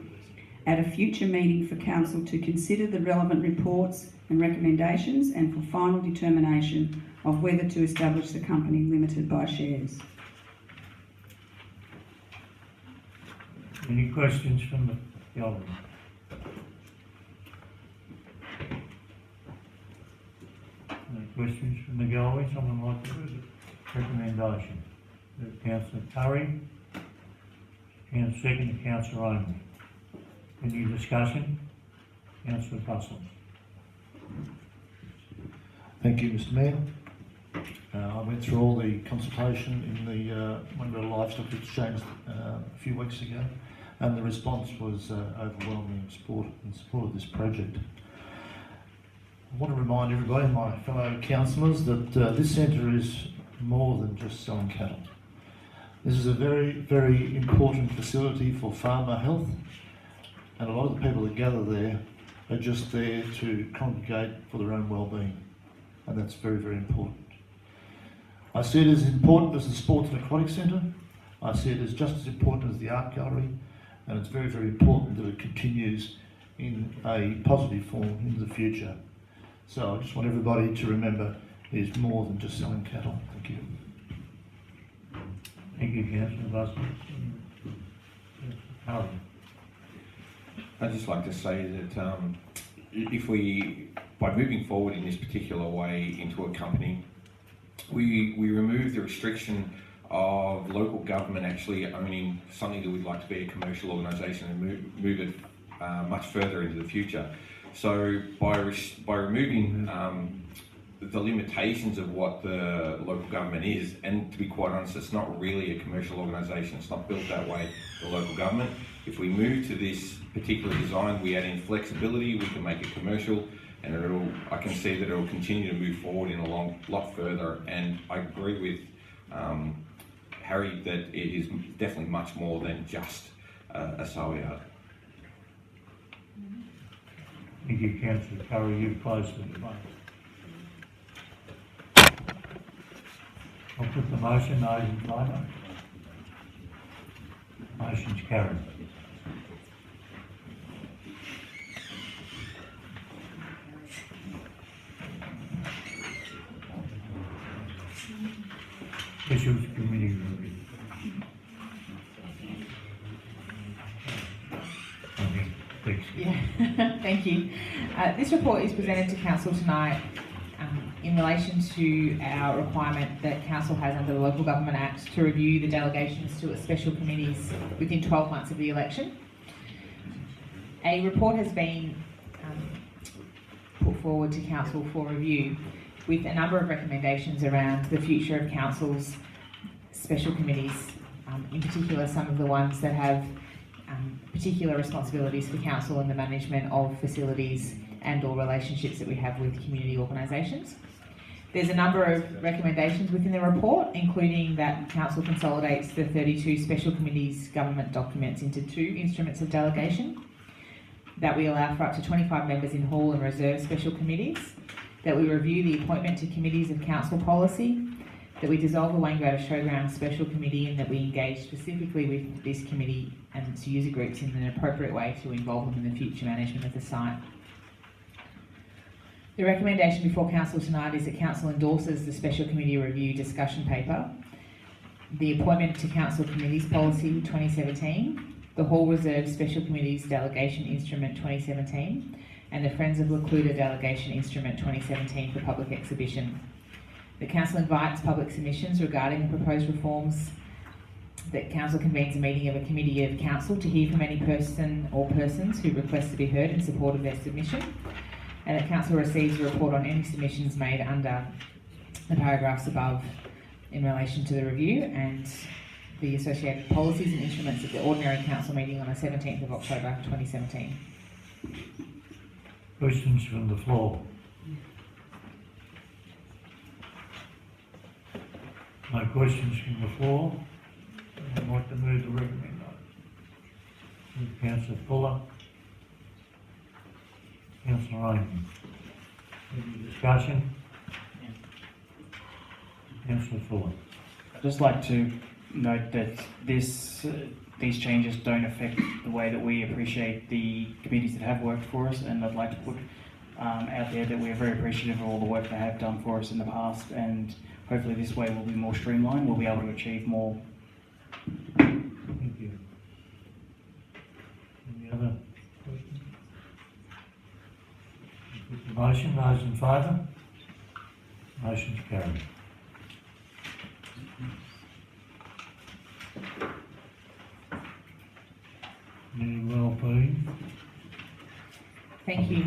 at a future meeting for Council to consider the relevant reports and recommendations and for final determination of whether to establish the company limited by shares. Any questions from the gallery? Any questions from the gallery? Someone like to do the recommendation? Councillor Curry, and second to Councillor Owen. Any discussion? Councillor Russell. Thank you, Mr. Mayor. I went through all the consultation in the Wangaratta Livestock Exchange a few weeks ago, and the response was overwhelming in support of this project. I want to remind everybody, my fellow councillors, that this centre is more than just selling cattle. This is a very, very important facility for farmer health, and a lot of the people that gather there are just there to congregate for their own well-being, and that's very, very important. I see it as important as the Sports and Aquatic Centre. I see it as just as important as the art gallery, and it's very, very important that it continues in a positive form into the future. So I just want everybody to remember it is more than just selling cattle. Thank you. Thank you, Councillor Russell. Howard. I'd just like to say that if we, by moving forward in this particular way into a company, we remove the restriction of local government actually owning something that we'd like to be a commercial organisation and move it much further into the future. So by removing the limitations of what the local government is, and to be quite honest, it's not really a commercial organisation. It's not built that way, the local government. If we move to this particular design, we add in flexibility, we can make it commercial, and I can see that it will continue to move forward in a lot further. And I agree with Harry that it is definitely much more than just a sale yard. Thank you, Councillor Curry. You've closed the debate. I'll put the motion. Those in favour? Motion's carried. Special Committee review. Yeah, thank you. This report is presented to Council tonight in relation to our requirement that Council has under the Local Government Act to review the delegations to its special committees within 12 months of the election. A report has been put forward to Council for review with a number of recommendations around the future of Council's special committees, in particular some of the ones that have particular responsibilities for Council in the management of facilities and or relationships that we have with community organisations. There's a number of recommendations within the report, including that Council consolidates the 32 special committees government documents into 2 instruments of delegation, that we allow for up to 25 members in hall and reserve special committees, that we review the appointment to committees of council policy, that we dissolve the Wangaratta Showground Special Committee, and that we engage specifically with this committee and its user groups in an appropriate way to involve them in the future management of the site. The recommendation before Council tonight is that Council endorses the Special Committee Review Discussion Paper, the Appointment to Council Committees Policy 2017, the Hall Reserve Special Committees Delegation Instrument 2017, and the Friends of Lakuta Delegation Instrument 2017 for public exhibition. The Council invites public submissions regarding the proposed reforms, that Council convenes a meeting of a Committee of Council to hear from any person or persons who request to be heard in support of their submission, and that Council receives a report on any submissions made under the paragraphs above in relation to the review and the associated policies and instruments at the ordinary Council meeting on the 17th of October 2017. Questions from the floor? No questions from the floor. I'd like to move the recommendation. Councillor Fuller. Councillor Raymond. Any discussion? Councillor Fuller. I'd just like to note that these changes don't affect the way that we appreciate the committees that have worked for us, and I'd like to put out there that we're very appreciative of all the work they have done for us in the past, and hopefully this way we'll be more streamlined, we'll be able to achieve more. Thank you. Any other questions? Put the motion, those in favour? Motion's carried. Community wellbeing. Thank you.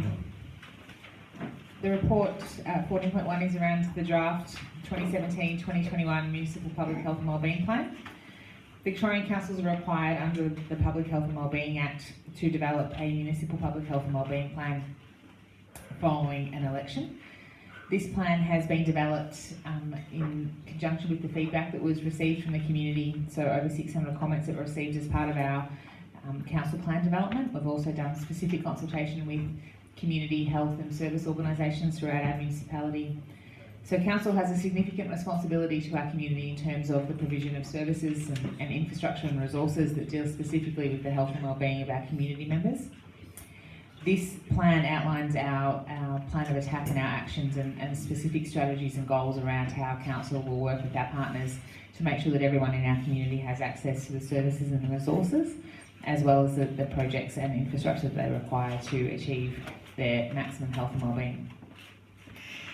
The report 14.1 is around the draft 2017-2021 Municipal Public Health and Wellbeing Plan. Victorian councils are required under the Public Health and Wellbeing Act to develop a municipal public health and wellbeing plan following an election. This plan has been developed in conjunction with the feedback that was received from the community, so over 600 comments that were received as part of our council plan development. We've also done specific consultation with community health and service organisations throughout our municipality. So council has a significant responsibility to our community in terms of the provision of services and infrastructure and resources that deal specifically with the health and wellbeing of our community members. This plan outlines our plan of attack and our actions and specific strategies and goals around how council will work with our partners to make sure that everyone in our community has access to the services and the resources, as well as the projects and infrastructure that they require to achieve their maximum health and wellbeing.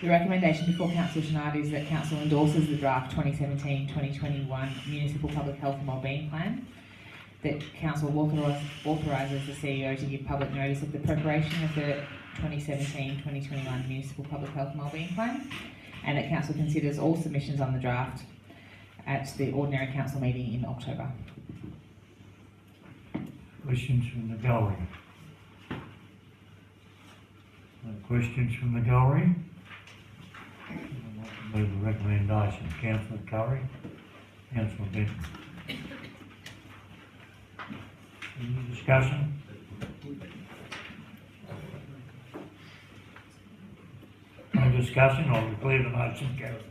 The recommendation before council tonight is that council endorses the draft 2017-2021 Municipal Public Health and Wellbeing Plan, that council authorises the CEO to give public notice of the preparation of the 2017-2021 Municipal Public Health and Wellbeing Plan, and that council considers all submissions on the draft at the ordinary council meeting in October. Questions from the gallery? No questions from the gallery? I'd like to move the recommendation. Councillor Curry, Councillor Benton. Any discussion? No discussion, I'll declare the motion carried.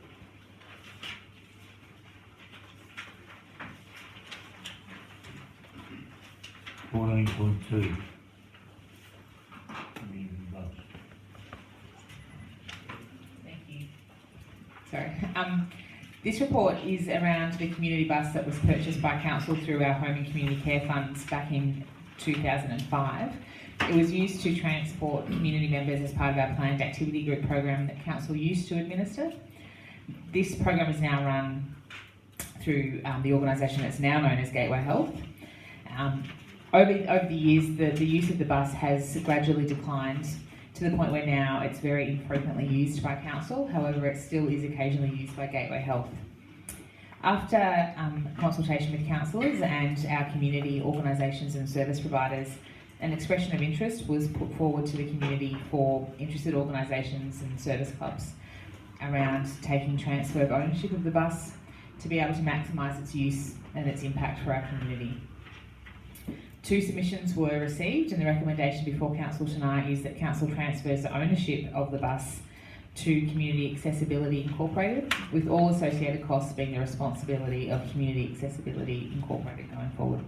$14.2. Thank you. Sorry. This report is around the community bus that was purchased by council through our home and community care funds back in 2005. It was used to transport community members as part of our planned activity group program that council used to administer. This program is now run through the organisation that's now known as Gateway Health. Over the years, the use of the bus has gradually declined to the point where now it's very infrequently used by council. However, it still is occasionally used by Gateway Health. After consultation with councillors and our community organisations and service providers, an expression of interest was put forward to the community for interested organisations and service clubs around taking transfer of ownership of the bus to be able to maximise its use and its impact for our community. 2 submissions were received, and the recommendation before Council tonight is that Council transfers the ownership of the bus to Community Accessibility Incorporated, with all associated costs being the responsibility of Community Accessibility Incorporated going forward.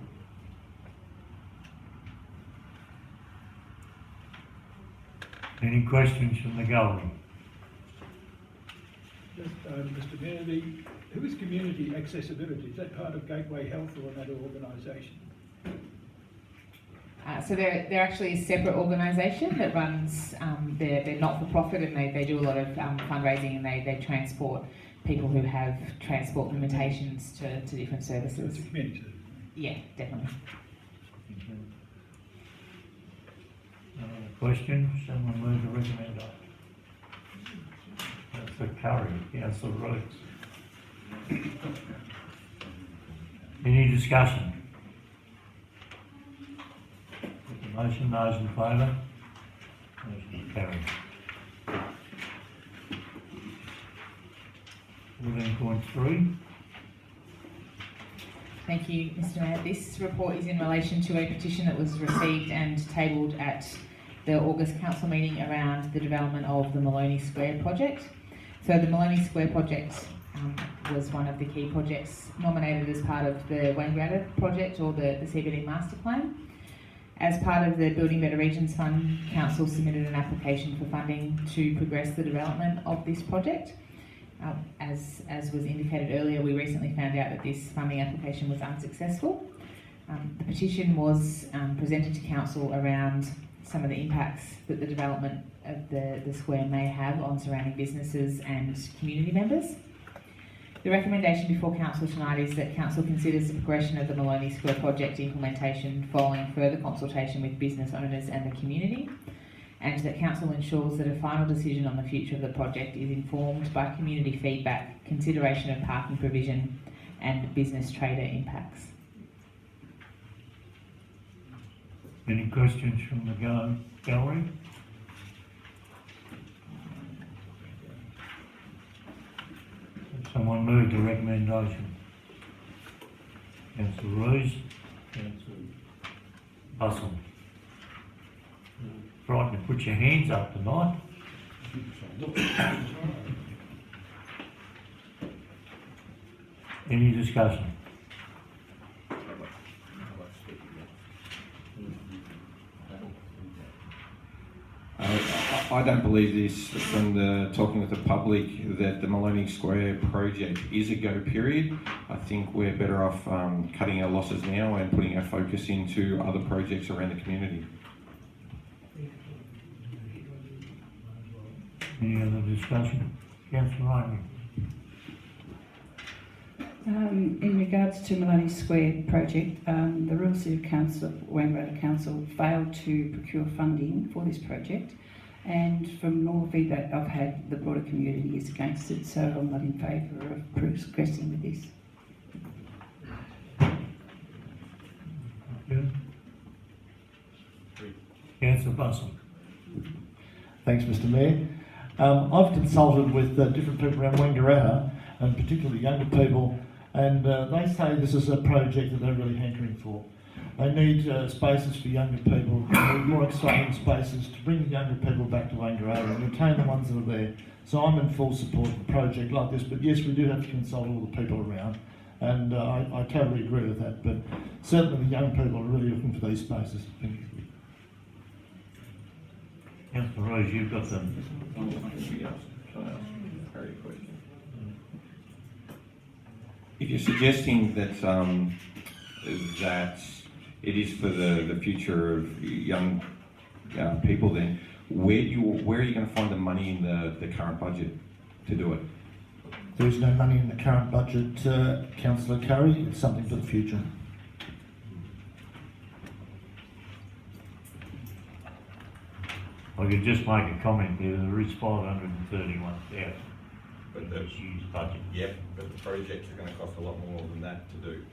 Any questions from the gallery? Mr. Mayor, who is Community Accessibility? Is that part of Gateway Health or another organisation? So they're actually a separate organisation that runs, they're not-for-profit, and they do a lot of fundraising, and they transport people who have transport limitations to different services. It's a community. Yeah, definitely. Question? Someone move to recommend? Councillor Curry, Councillor Rhodes. Any discussion? Put the motion, those in favour? Motion carried. 14.3. Thank you, Mr. Mayor. This report is in relation to a petition that was received and tabled at the August Council meeting around the development of the Maloney Square project. So the Maloney Square project was one of the key projects nominated as part of the Wangaratta project, or the CBD master plan. As part of the Building Better Regions Fund, Council submitted an application for funding to progress the development of this project. As was indicated earlier, we recently found out that this funding application was unsuccessful. The petition was presented to Council around some of the impacts that the development of the square may have on surrounding businesses and community members. The recommendation before Council tonight is that Council considers the progression of the Maloney Square project implementation following further consultation with business owners and the community, and that Council ensures that a final decision on the future of the project is informed by community feedback, consideration of parking provision and business trader impacts. Any questions from the gallery? Someone move the recommendation. Councillor Rose, Councillor Bustle. Frightened to put your hands up tonight. Any discussion? I don't believe this, from the talking with the public, that the Maloney Square project is a go period. I think we're better off cutting our losses now and putting our focus into other projects around the community. Any other discussion? Councillor Ryan. In regards to Maloney Square project, the Rural City Council, Wangaratta Council, failed to procure funding for this project, and from all feedback I've had, the broader community is against it, so I'm not in favour of progressing with this. Councillor Bustle. Thanks, Mr. Mayor. I've consulted with different people around Wangaratta, and particularly younger people, and they say this is a project that they're really hankering for. They need spaces for younger people, they need more exciting spaces to bring the younger people back to Wangaratta and retain the ones that are there. So I'm in full support of a project like this, but yes, we do have to consult all the people around, and I totally agree with that, but certainly the young people are really looking for these spaces. Thank you. Councillor Rose, you've got them. If you're suggesting that that it is for the future of young people, then where are you going to find the money in the current budget to do it? There is no money in the current budget, Councillor Curry. It's something for the future. I could just make a comment there, there is 531,000. But the used budget. Yep, but the projects are going to cost a lot more than that to do.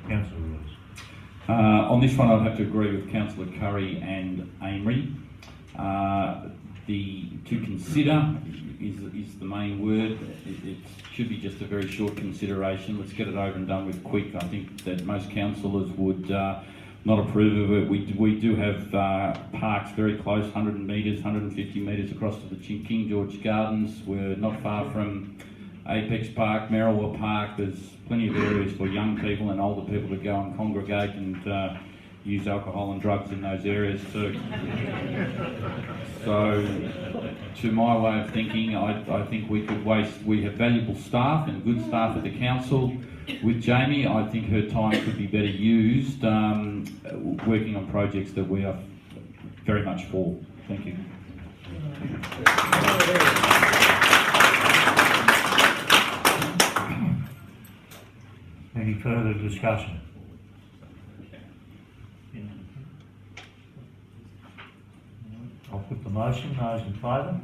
Councillor Rose. On this one, I'd have to agree with Councillor Curry and Amory. To consider is the main word. It should be just a very short consideration. Let's get it over and done with quick. I think that most councillors would not approve of it. We do have parks very close, 100 metres, 150 metres across to the King George Gardens. We're not far from Apex Park, Merriwa Park. There's plenty of areas for young people and older people to go and congregate and use alcohol and drugs in those areas too. So, to my way of thinking, I think we have valuable staff and good staff at the council. With Jamie, I think her time could be better used working on projects that we are very much for. Thank you. Any further discussion? I'll put the motion. Those in favour?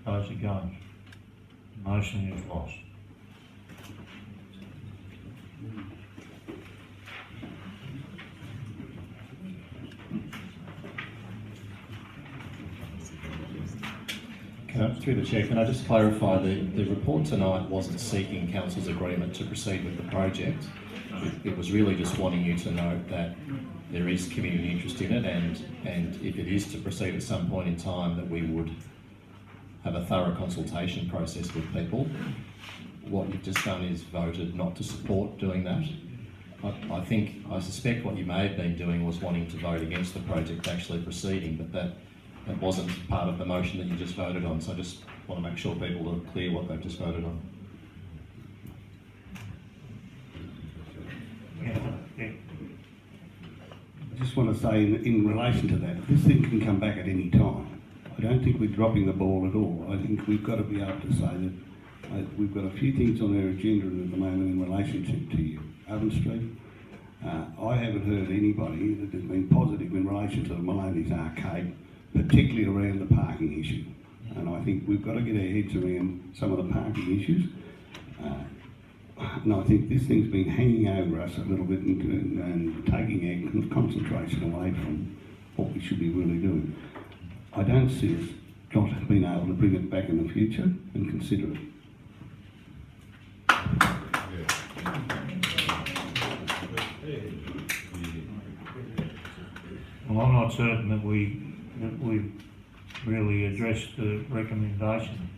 Those against? Motion is lost. Through the Chair, can I just clarify, the report tonight wasn't seeking Council's agreement to proceed with the project. It was really just wanting you to note that there is community interest in it, and if it is to proceed at some point in time, that we would have a thorough consultation process with people. What you've just done is voted not to support doing that. I suspect what you may have been doing was wanting to vote against the project actually proceeding, but that wasn't part of the motion that you just voted on. So I just want to make sure people are clear what they've just voted on. I just want to say in relation to that, this thing can come back at any time. I don't think we're dropping the ball at all. I think we've got to be able to say that we've got a few things on our agenda at the moment in relationship to Oven Street. I haven't heard anybody that has been positive in relation to the Maloney's Arcade, particularly around the parking issue. And I think we've got to get our heads around some of the parking issues. And I think this thing's been hanging over us a little bit and taking our concentration away from what we should be really doing. I don't see us not being able to bring it back in the future and consider it. Well, I'm not certain that we've really addressed the recommendation.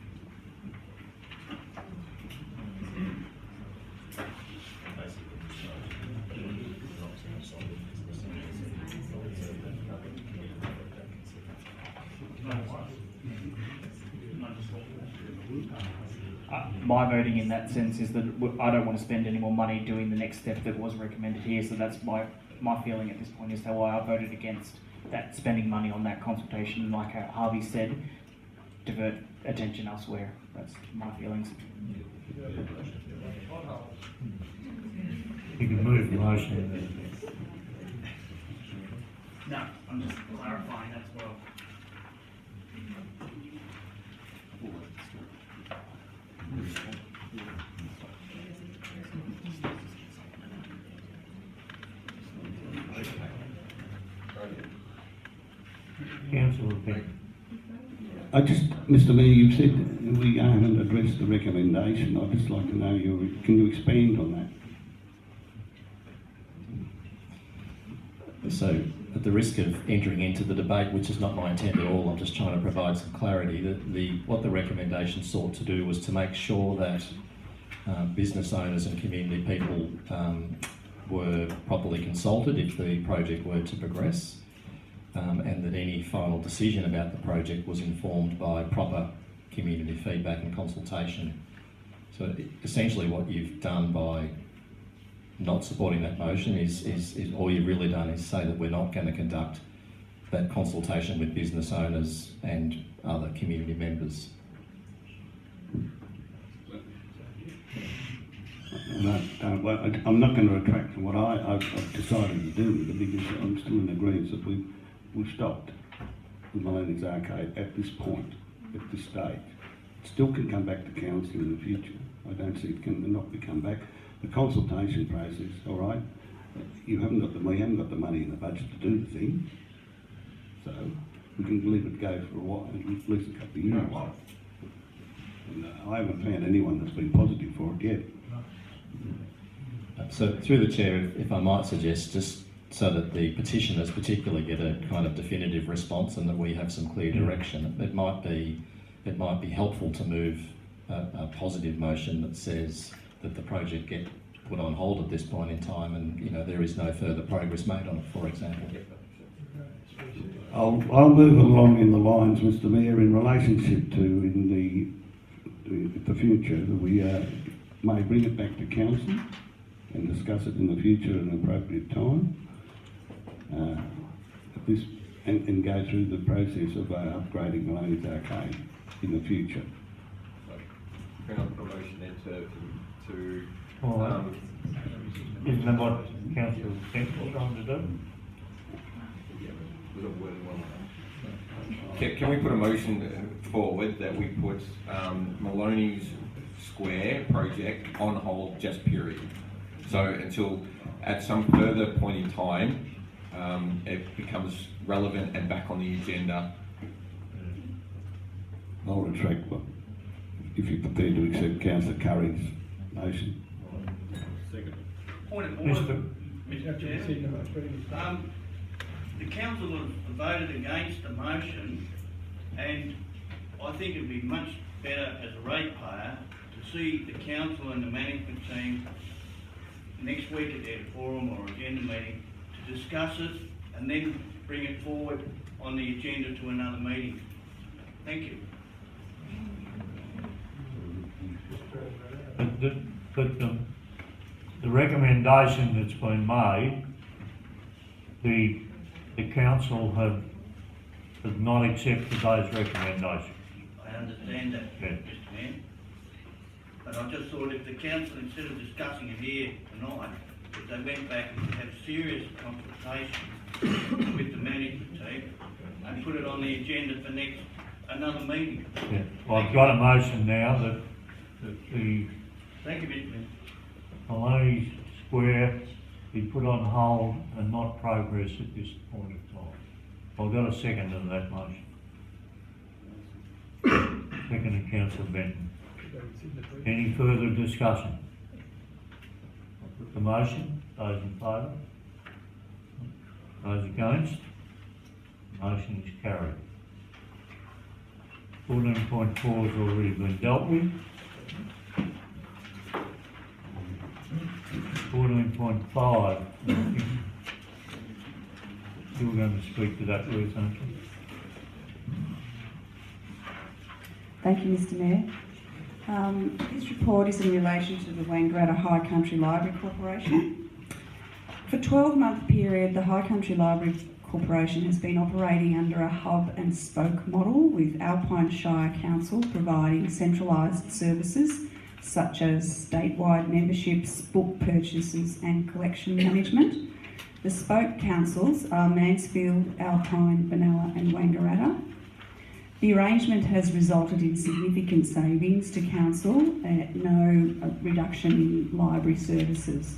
My voting in that sense is that I don't want to spend any more money doing the next step that was recommended here, so that's my feeling at this point as to why I voted against that, spending money on that consultation. Like Harvey said, divert attention elsewhere. That's my feelings. You can move the motion. No, I'm just clarifying, that's well. Councillor Beck. Mr Mayor, you've said we haven't addressed the recommendation. I'd just like to know, can you expand on that? So, at the risk of entering into the debate, which is not my intent at all, I'm just trying to provide some clarity. What the recommendation sought to do was to make sure that business owners and community people were properly consulted if the project were to progress, and that any final decision about the project was informed by proper community feedback and consultation. So essentially what you've done by not supporting that motion is all you've really done is say that we're not going to conduct that consultation with business owners and other community members. I'm not going to retract from what I've decided to do because I'm still in agreement that we've stopped the Maloney's Arcade at this point, at this stage. It still can come back to council in the future. I don't see it can not come back. The consultation process, all right, we haven't got the money in the budget to do the thing, so we can leave it go for a while, at least a couple of years. And I haven't found anyone that's been positive for it yet. So through the chair, if I might suggest, just so that the petitioners particularly get a kind of definitive response and that we have some clear direction, it might be helpful to move a positive motion that says that the project get put on hold at this point in time, and there is no further progress made on it, for example. I'll move along in the lines, Mr. Mayor, in relationship to the future, that we may bring it back to council and discuss it in the future at an appropriate time. And go through the process of upgrading Maloney's Arcade in the future. Bring up a motion then to isn't that what Councillor Kent was trying to do? Can we put a motion forward that we put Maloney's Square project on hold, just period? So until at some further point in time it becomes relevant and back on the agenda. I'll retract one, if you're prepared to accept Councillor Curry's motion. Second. Point of order, Mr. Chair. The council have voted against the motion, and I think it'd be much better as a ratepayer to see the council and the management team next week at their forum or agenda meeting to discuss it and then bring it forward on the agenda to another meeting. Thank you. But the recommendation that's been made, the council have not accepted those recommendations. I understand that, Yeah. Mr. Mayor. But I just thought if the council, instead of discussing it here tonight, if they went back and had serious consultation with the management team and put it on the agenda for another meeting. Yeah. Well, I've got a motion now that the Thank you, Mr. Mayor. Maloney Square be put on hold and not progress at this point of time. I've got a second to that motion. Second to Councillor Benton. Any further discussion? I'll put the motion. Those in favour? Those against? Motion is carried. 14.4 has already been dealt with. 14.5. You were going to speak to that, Ruth, aren't you? Thank you, Mr. Mayor. This report is in relation to the Wangaratta High Country Library Corporation. For a 12-month period, the High Country Library Corporation has been operating under a hub and spoke model, with Alpine Shire Council providing centralised services such as statewide memberships, book purchases and collection management. The spoke councils are Mansfield, Alpine, Benalla and Wangaratta. The arrangement has resulted in significant savings to council at no reduction in library services.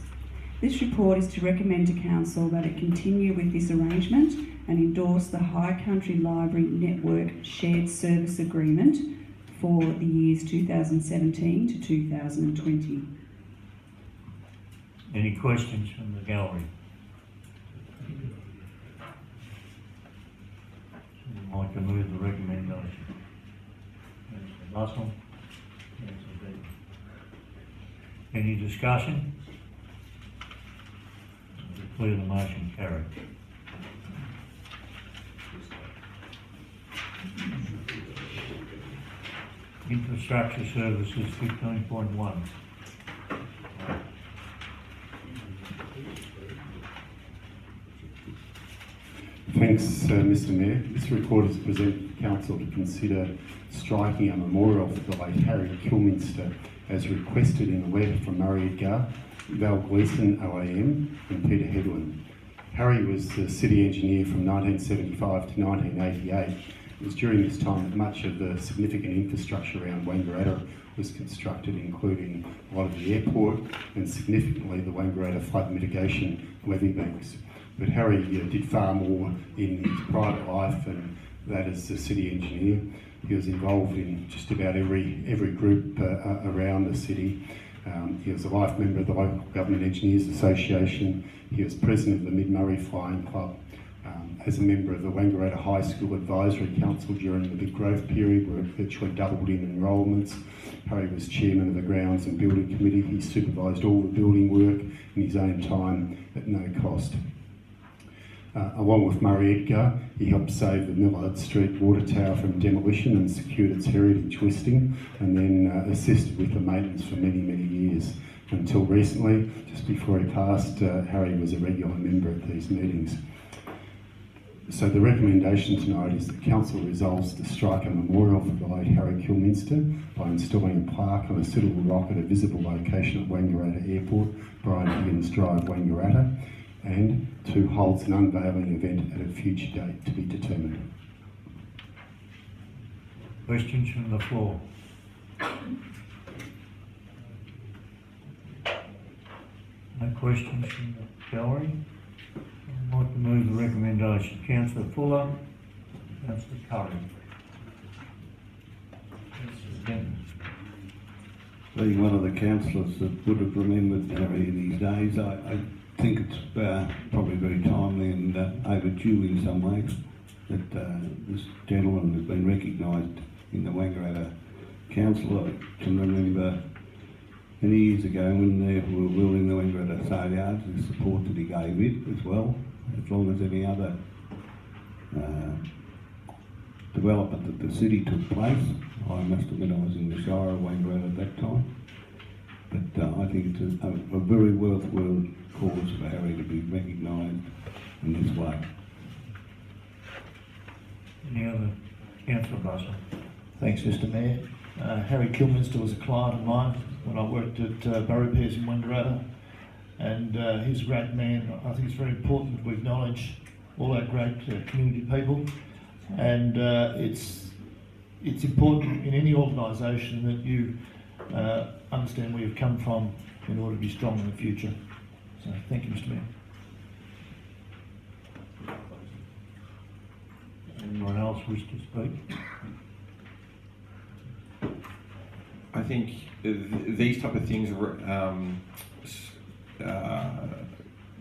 This report is to recommend to council that it continue with this arrangement and endorse the High Country Library Network Shared Service Agreement for the years 2017 to 2020. Any questions from the gallery? I'd like to move the recommendation. Last one. Any discussion? I declare the motion carried. Infrastructure Services 15.1. Thanks, Mr. Mayor. This report is presented to Council to consider striking a memorial for the late Harry Kilminster as requested in a letter from Murray Edgar, Val Gleeson OAM and Peter Hedwin. Harry was the city engineer from 1975 to 1988 It was during this time that much of the significant infrastructure around Wangaratta was constructed, including a lot of the airport and significantly the Wangaratta flood mitigation levee banks. But Harry did far more in his private life, and that as a city engineer. He was involved in just about every group around the city. He was a life member of the Local Government Engineers Association. He was president of the Mid-Murray Flying Club. As a member of the Wangaratta High School Advisory Council during the big growth period, where it virtually doubled in enrolments. Harry was chairman of the Grounds and Building Committee. He supervised all the building work in his own time at no cost. Along with Murray Edgar, he helped save the Millard Street water tower from demolition and secured its heritage listing, and then assisted with the maintenance for many, many years. Until recently, just before he passed, Harry was a regular member at these meetings. So the recommendation tonight is that Council resolves to strike a memorial for the late Harry Kilminster by installing a plaque on a suitable rock at a visible location at Wangaratta Airport, Brian Higgins Drive, Wangaratta, and 2, holds an unveiling event at a future date to be determined. Questions from the floor? No questions from the gallery? I'd like to move the recommendation. Councillor Fuller, Councillor Curry. Councillor Denton. Being one of the councillors that would have remembered Harry in his days, I think it's probably very timely and overdue in some ways that this gentleman has been recognised in the Wangaratta Council. I can remember many years ago when they were building the Wangaratta sale yards, the support that he gave it as well, as long as any other development that the city took place. I must admit I was in the Shire of Wangaratta at that time. But I think it's a very worthwhile cause for Harry to be recognised in this way. Any other? Councillor Russell. Thanks, Mr Mayor. Harry Kilminster was a client of mine when I worked at Burry Piers in Wangaratta, and he's a great man. I think it's very important that we acknowledge all our great community people, and it's important in any organisation that you understand where you've come from in order to be strong in the future. So thank you, Mr Mayor. Anyone else wish to speak? I think these type of things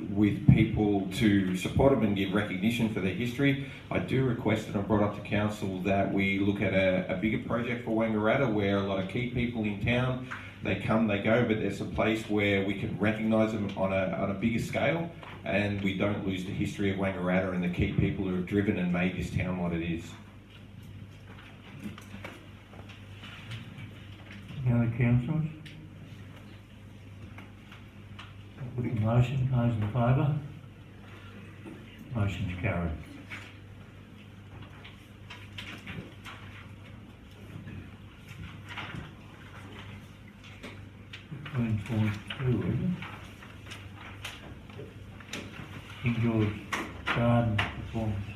with people to support them and give recognition for their history. I do request, and I brought up to council, that we look at a bigger project for Wangaratta where a lot of key people in town, they come, they go, but there's a place where we can recognise them on a bigger scale, and we don't lose the history of Wangaratta and the key people who have driven and made this town what it is. Any other councillors? Put the motion. Those in favour? Motion's carried. Point 2, isn't it? King George Garden performance.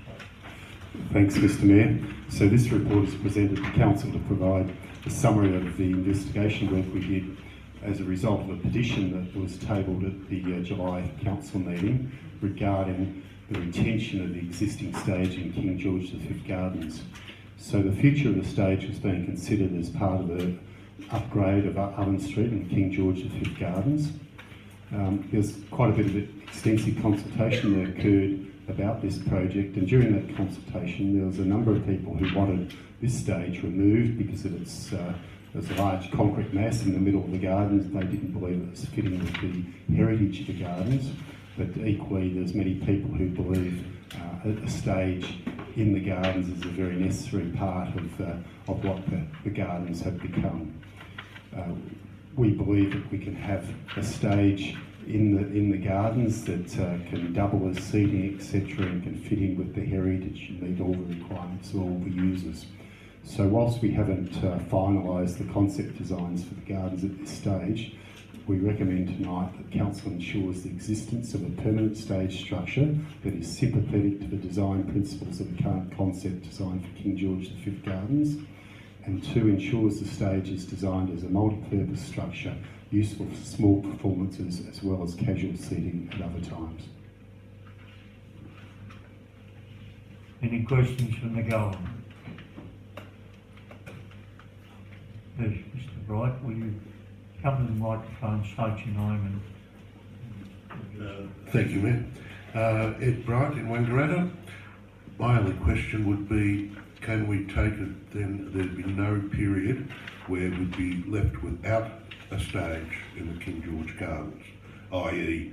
Thanks, Mr Mayor. So this report is presented to Council to provide a summary of the investigation work we did as a result of a petition that was tabled at the July Council meeting regarding the retention of the existing stage in King George V Gardens. So the future of the stage was being considered as part of the upgrade of Owen Street and King George V Gardens. There's quite a bit of extensive consultation that occurred about this project, and during that consultation there was a number of people who wanted this stage removed because of its there's a large concrete mass in the middle of the gardens. They didn't believe it was fitting with the heritage of the gardens, but equally there's many people who believe a stage in the gardens is a very necessary part of what the gardens have become. We believe that we can have a stage in the gardens that can double as seating, etc., and can fit in with the heritage and meet all the requirements of all the users. So whilst we haven't finalised the concept designs for the gardens at this stage, we recommend tonight that Council ensures the existence of a permanent stage structure that is sympathetic to the design principles of the current concept design for King George V Gardens, and 2, ensures the stage is designed as a multi-purpose structure useful for small performances as well as casual seating at other times. Any questions from the gallery? Yes, Mr. Bright, will you come to the microphone, state your name and... Thank you, Mayor. Ed Bright in Wangaratta. My only question would be, can we take it then there'd be no period where we'd be left without a stage in the King George Gardens, i.e.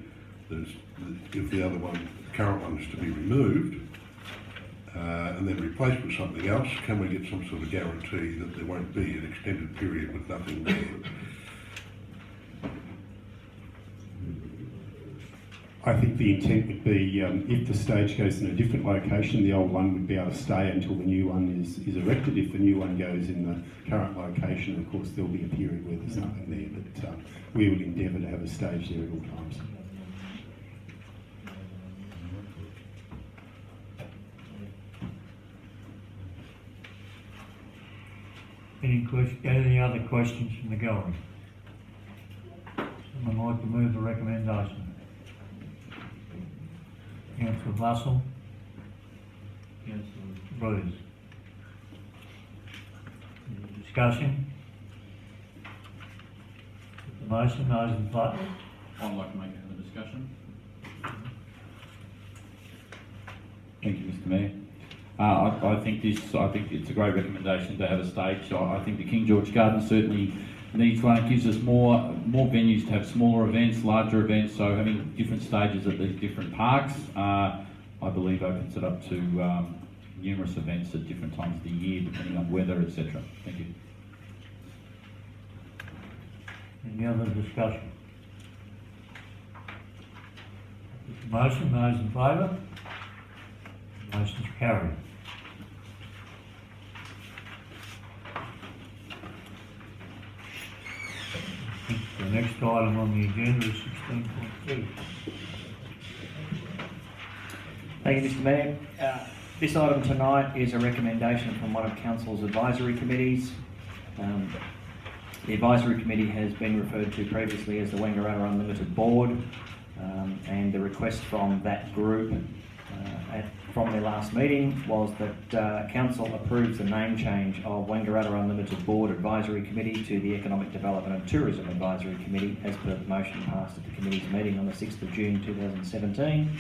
if the other one, the current one, is to be removed and then replaced with something else, can we get some sort of guarantee that there won't be an extended period with nothing there? I think the intent would be if the stage goes in a different location, the old one would be able to stay until the new one is erected. If the new one goes in the current location, of course, there'll be a period where there's nothing there, but we would endeavour to have a stage there at all times. Any other questions from the gallery? Someone like to move the recommendation? Councillor Russell. Councillor Bruce. Any discussion? The motion, those in favour? I'd like to make another discussion. Thank you, Mr. Mayor. I think it's a great recommendation to have a stage. I think the King George Garden certainly needs one. It gives us more venues to have smaller events, larger events. So having different stages at these different parks, I believe, opens it up to numerous events at different times of the year, depending on weather, etc. Thank you. Any other discussion? Motion, those in favour? Motion's carried. The next item on the agenda is 16.2. Thank you, Mr. Mayor. This item tonight is a recommendation from one of Council's advisory committees. The advisory committee has been referred to previously as the Wangaratta Unlimited Board, and the request from that group from their last meeting was that Council approves the name change of Wangaratta Unlimited Board Advisory Committee to the Economic Development and Tourism Advisory Committee, as per the motion passed at the committee's meeting on the 6th of June 2017,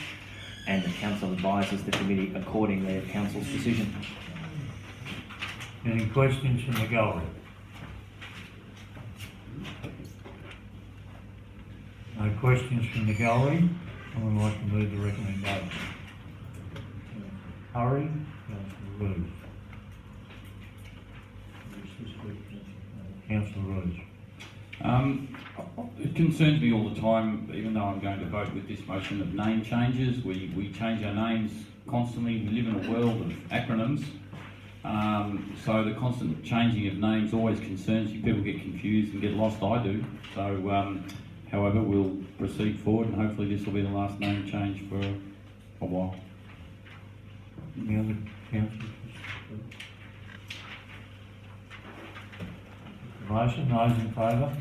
and the Council advises the committee accordingly of Council's decision. Any questions from the gallery? No questions from the gallery. I would like to move the recommendation. Hurry, Councillor Roos. Councillor Roos. It concerns me all the time, even though I'm going to vote with this motion, of name changes. We change our names constantly. We live in a world of acronyms. So the constant changing of names always concerns you. People get confused and get lost. I do. So, however, we'll proceed forward, and hopefully this will be the last name change for a while. Any other councillors? Motion, those in favour?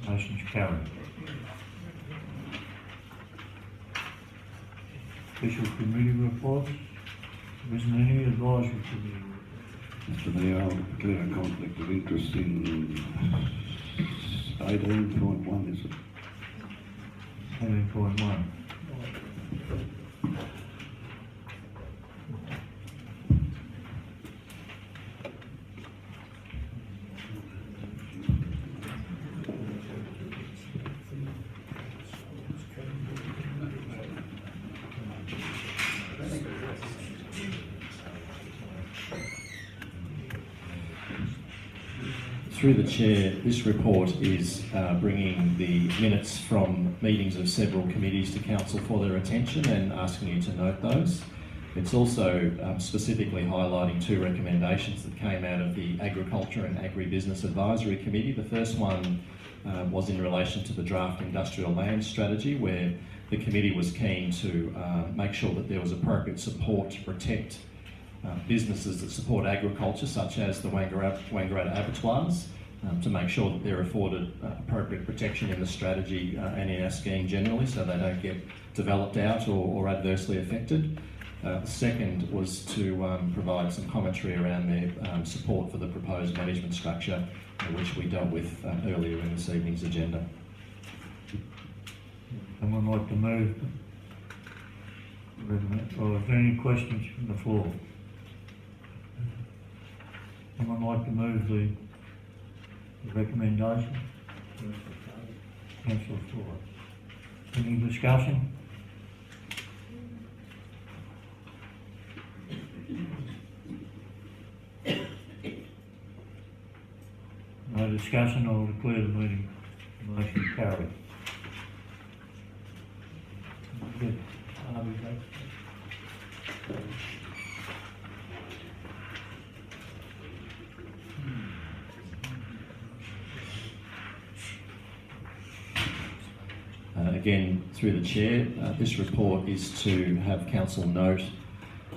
Motion's carried. Special committee reports? There isn't any advisory committee. Mr. Mayor, I'll declare a conflict of interest in 18.1, is it? 18.1. Through the Chair, this report is bringing the minutes from meetings of several committees to Council for their attention and asking you to note those. It's also specifically highlighting two recommendations that came out of the Agriculture and Agribusiness Advisory Committee. The first one was in relation to the draft industrial land strategy, where the committee was keen to make sure that there was appropriate support to protect businesses that support agriculture, such as the Wangaratta abattoirs, to make sure that they're afforded appropriate protection in the strategy and in our scheme generally, so they don't get developed out or adversely affected. The second was to provide some commentary around their support for the proposed management structure, which we dealt with earlier in this evening's agenda. Someone like to move? Or is there any questions from the floor? Someone like to move the recommendation? Councillor Floyd. Any discussion? No discussion, I'll declare the meeting motion carried. Good. Again, through the chair, this report is to have council note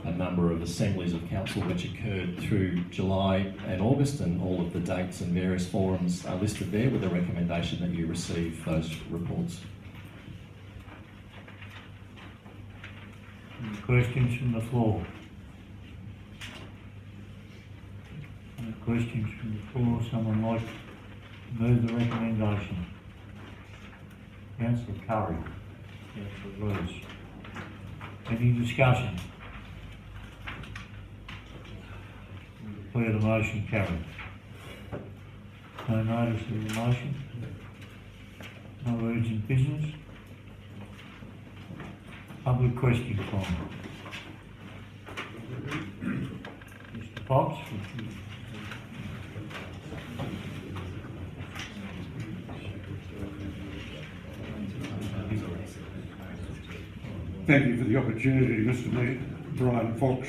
a number of assemblies of council which occurred through July and August, and all of the dates and various forums are listed there, with a recommendation that you receive those reports. Any questions from the floor? Any questions from the floor? Someone like to move the recommendation? Councillor Curry. Councillor Rose. Any discussion? Declare the motion carried. No notice of the motion. No urgent business. Public question time. Mr. Potts. Thank you for the opportunity, Mr. Mayor. Brian Fox.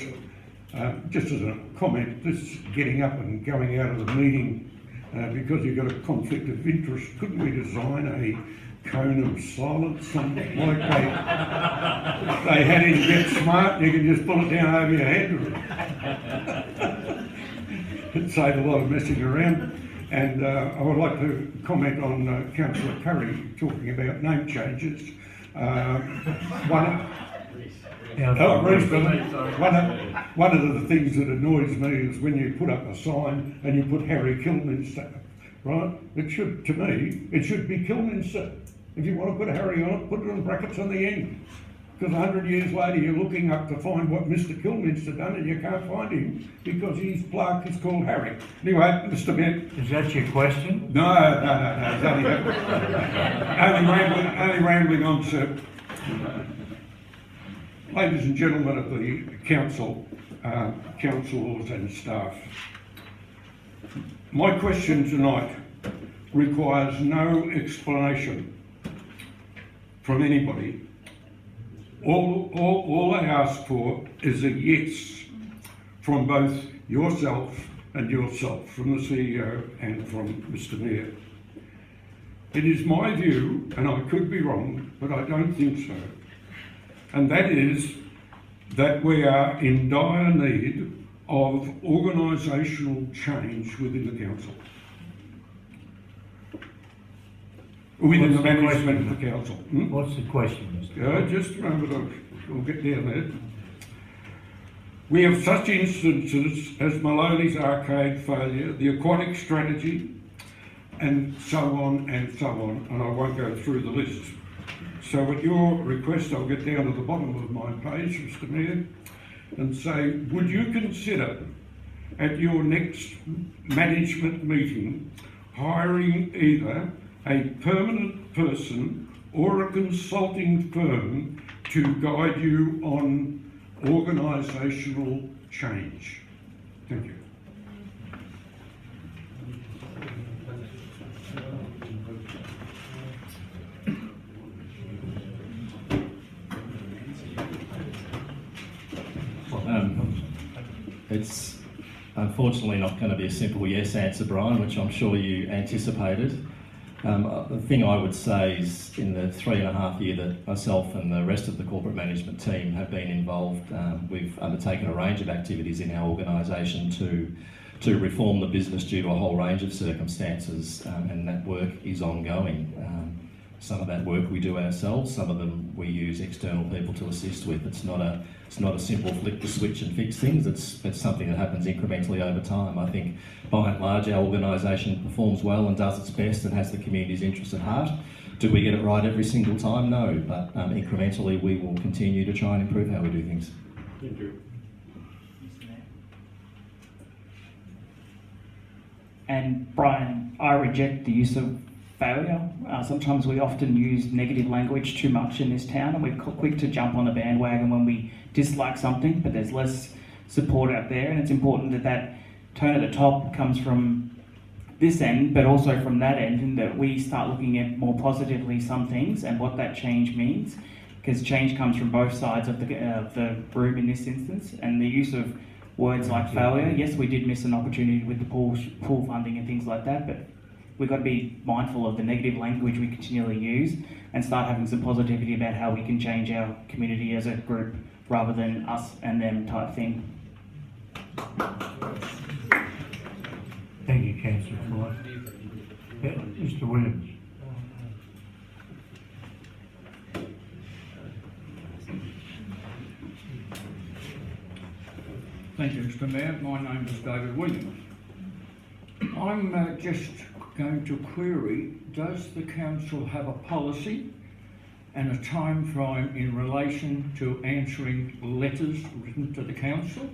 Just as a comment, this getting up and going out of the meeting because you've got a conflict of interest, couldn't we design a cone of silence, something like they had in Get Smart? You can just pull it down over your head. It'd save a lot of messing around. And I would like to comment on Councillor Curry talking about name changes. One of the things that annoys me is when you put up a sign and you put Harry Kilminster, right? It should, to me, it should be Kilminster. If you want to put a Harry on it, put it in brackets on the end. Because 100 years later you're looking up to find what Mr. Kilminster done and you can't find him because his plaque is called Harry. Anyway, Mr. Mayor. Is that your question? No. It's only rambling on, sir. Ladies and gentlemen of the council, councillors and staff, my question tonight requires no explanation from anybody. All I ask for is a yes from both yourself and yourself, from the CEO and from Mr. Mayor. It is my view, and I could be wrong, but I don't think so, and that is that we are in dire need of organisational change within the council. Within the management of the council. What's the question, Mr. Just a moment, we'll get down there. We have such instances as Maloney's arcade failure, the aquatic strategy, and so on, and I won't go through the list. So at your request, I'll get down to the bottom of my page, Mr. Mayor, and say, would you consider at your next management meeting hiring either a permanent person or a consulting firm to guide you on organisational change? Thank you. It's unfortunately not going to be a simple yes answer, Brian, which I'm sure you anticipated. The thing I would say is in the 3.5 years that myself and the rest of the corporate management team have been involved, we've undertaken a range of activities in our organisation to reform the business due to a whole range of circumstances, and that work is ongoing. Some of that work we do ourselves, some of them we use external people to assist with. It's not a simple flick the switch and fix things. It's something that happens incrementally over time. I think by and large our organisation performs well and does its best and has the community's interests at heart. Do we get it right every single time? No, but incrementally we will continue to try and improve how we do things. Thank you. And Brian, I reject the use of failure. Sometimes we often use negative language too much in this town, and we're quick to jump on the bandwagon when we dislike something, but there's less support out there, and it's important that that tone at the top comes from this end, but also from that end, and that we start looking at more positively some things and what that change means, because change comes from both sides of the room in this instance, and the use of words like failure. Yes, we did miss an opportunity with the pool funding and things like that, but we've got to be mindful of the negative language we continually use and start having some positivity about how we can change our community as a group rather than us and them type thing. Thank you, Councillor Floyd. Yeah, Mr. Williams. Thank you, Mr. Mayor. My name is David Williams. I'm just going to query, does the council have a policy and a time frame in relation to answering letters written to the council?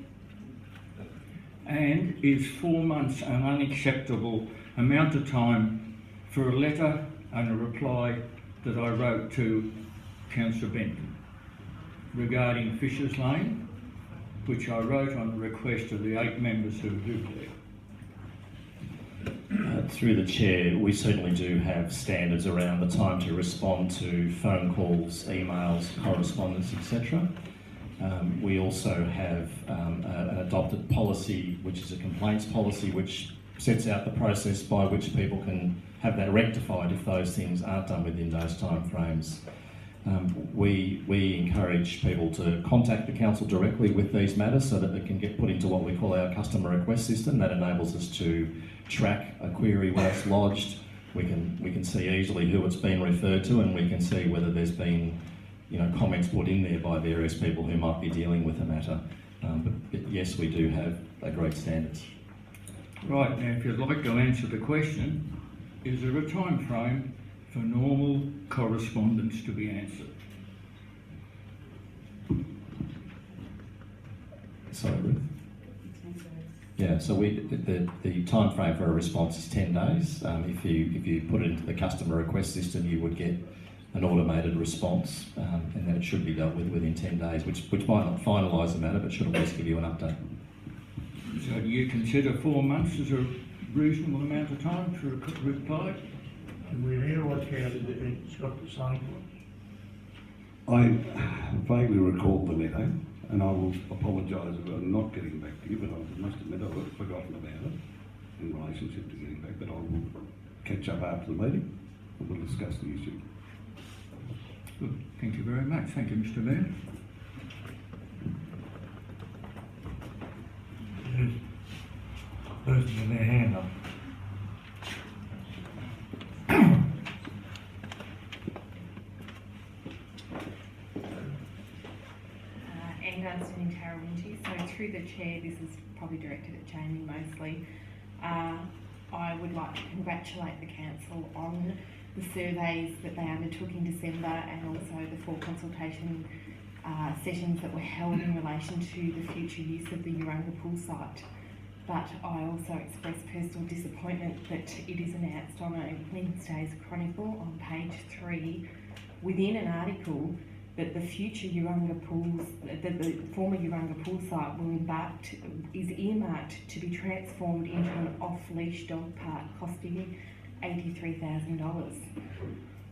And is 4 months an unacceptable amount of time for a letter and a reply that I wrote to Councillor Benton regarding Fisher's Lane, which I wrote on the request of the 8 members who live there? Through the chair, we certainly do have standards around the time to respond to phone calls, emails, correspondence, etc. We also have an adopted policy, which is a complaints policy, which sets out the process by which people can have that rectified if those things aren't done within those time frames. We encourage people to contact the council directly with these matters so that they can get put into what we call our customer request system. That enables us to track a query when it's lodged. We can see easily who it's been referred to, and we can see whether there's been comments put in there by various people who might be dealing with the matter. But yes, we do have agreed standards. Right, now if you'd like to answer the question, is there a time frame for normal correspondence to be answered? Sorry, Ruth? Yeah, so the time frame for a response is 10 days. If you put it into the customer request system, you would get an automated response, and then it should be dealt with within 10 days, which might not finalise the matter, but should at least give you an update. So do you consider 4 months as a reasonable amount of time for a reply? Can we hear what Councillor Scott was saying? I vaguely recall the letter, and I will apologise about not getting back to you, but I must admit I've forgotten about it in relationship to getting back, but I will catch up after the meeting and we'll discuss the issue. Good. Thank you very much. Thank you, Mr. Mayor. Person with their hand up. So through the chair, this is probably directed at Jamie mostly. I would like to congratulate the council on the surveys that they undertook in December, and also the 4 consultation sessions that were held in relation to the future use of the Urunga pool site. But I also express personal disappointment that it is announced on a Wednesday's Chronicle on page 3 within an article that the future Urunga pools, that the former Urunga pool site is earmarked to be transformed into an off-leash dog park, costing $83,000.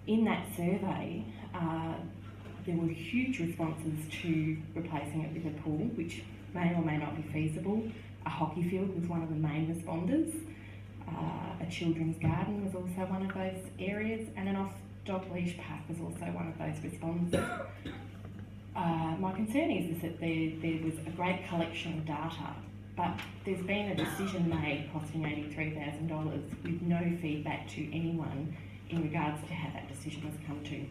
In that survey, there were huge responses to replacing it with a pool, which may or may not be feasible. A hockey field was one of the main responders. A children's garden was also one of those areas, and an off-dog leash park was also one of those responses. My concern is that there was a great collection of data, but there's been a decision made costing $83,000 with no feedback to anyone in regards to how that decision was come to.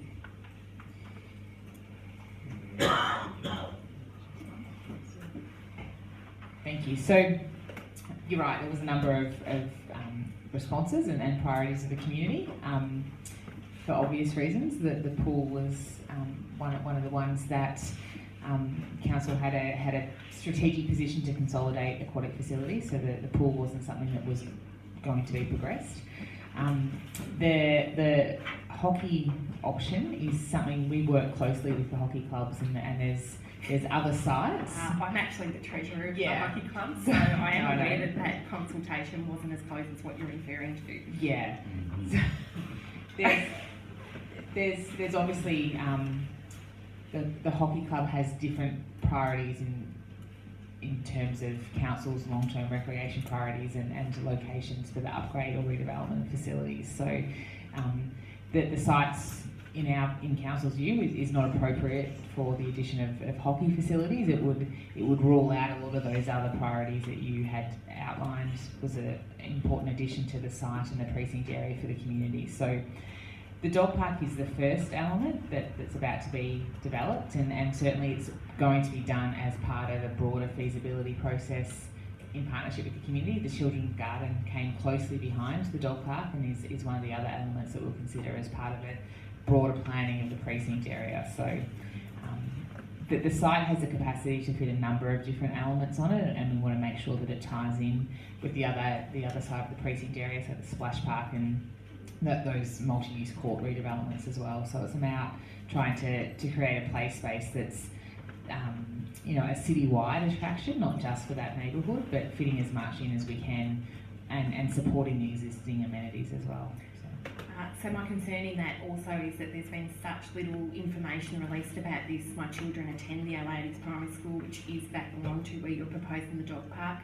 Thank you. So you're right, there was a number of responses and priorities of the community. For obvious reasons, the pool was one of the ones that council had a strategic position to consolidate aquatic facilities, so the pool wasn't something that was going to be progressed. The hockey option is something we work closely with the hockey clubs, and there's other sites. I'm actually the treasurer of Yeah. the hockey club, so I am aware that consultation wasn't as close as what you're referring to. Yeah. There's obviously the hockey club has different priorities in terms of council's long-term recreation priorities and locations for the upgrade or redevelopment of facilities. So the sites in council's view is not appropriate for the addition of hockey facilities. It would rule out a lot of those other priorities that you had outlined was an important addition to the site and the precinct area for the community. So the dog park is the first element that's about to be developed, and certainly it's going to be done as part of a broader feasibility process in partnership with the community. The children's garden came closely behind the dog park and is one of the other elements that we'll consider as part of a broader planning of the precinct area. So the site has the capacity to fit a number of different elements on it, and we want to make sure that it ties in with the other side of the precinct area, so the splash park and those multi-use court redevelopments as well. So it's about trying to create a play space that's a citywide attraction, not just for that neighbourhood, but fitting as much in as we can and supporting the existing amenities as well. So my concern in that also is that there's been such little information released about this. My children attend the Ladies Primary School, which is backing onto where you're proposing the dog park.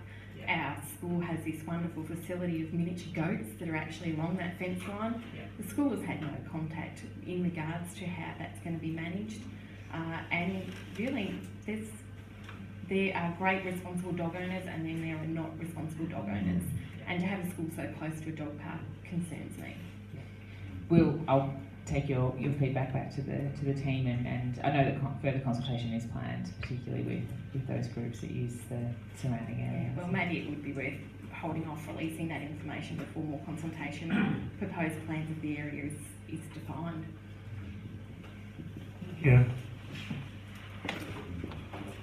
Our school has this wonderful facility of miniature goats that are actually along that fence line. The school has had no contact in regards to how that's going to be managed. And really, there are great responsible dog owners, and then there are not responsible dog owners. And to have a school so close to a dog park concerns me. I'll take your feedback back to the team, and I know that further consultation is planned, particularly with those groups that use the surrounding area. Well, maybe it would be worth holding off releasing that information before more consultation and proposed plans of the area is defined. Yeah.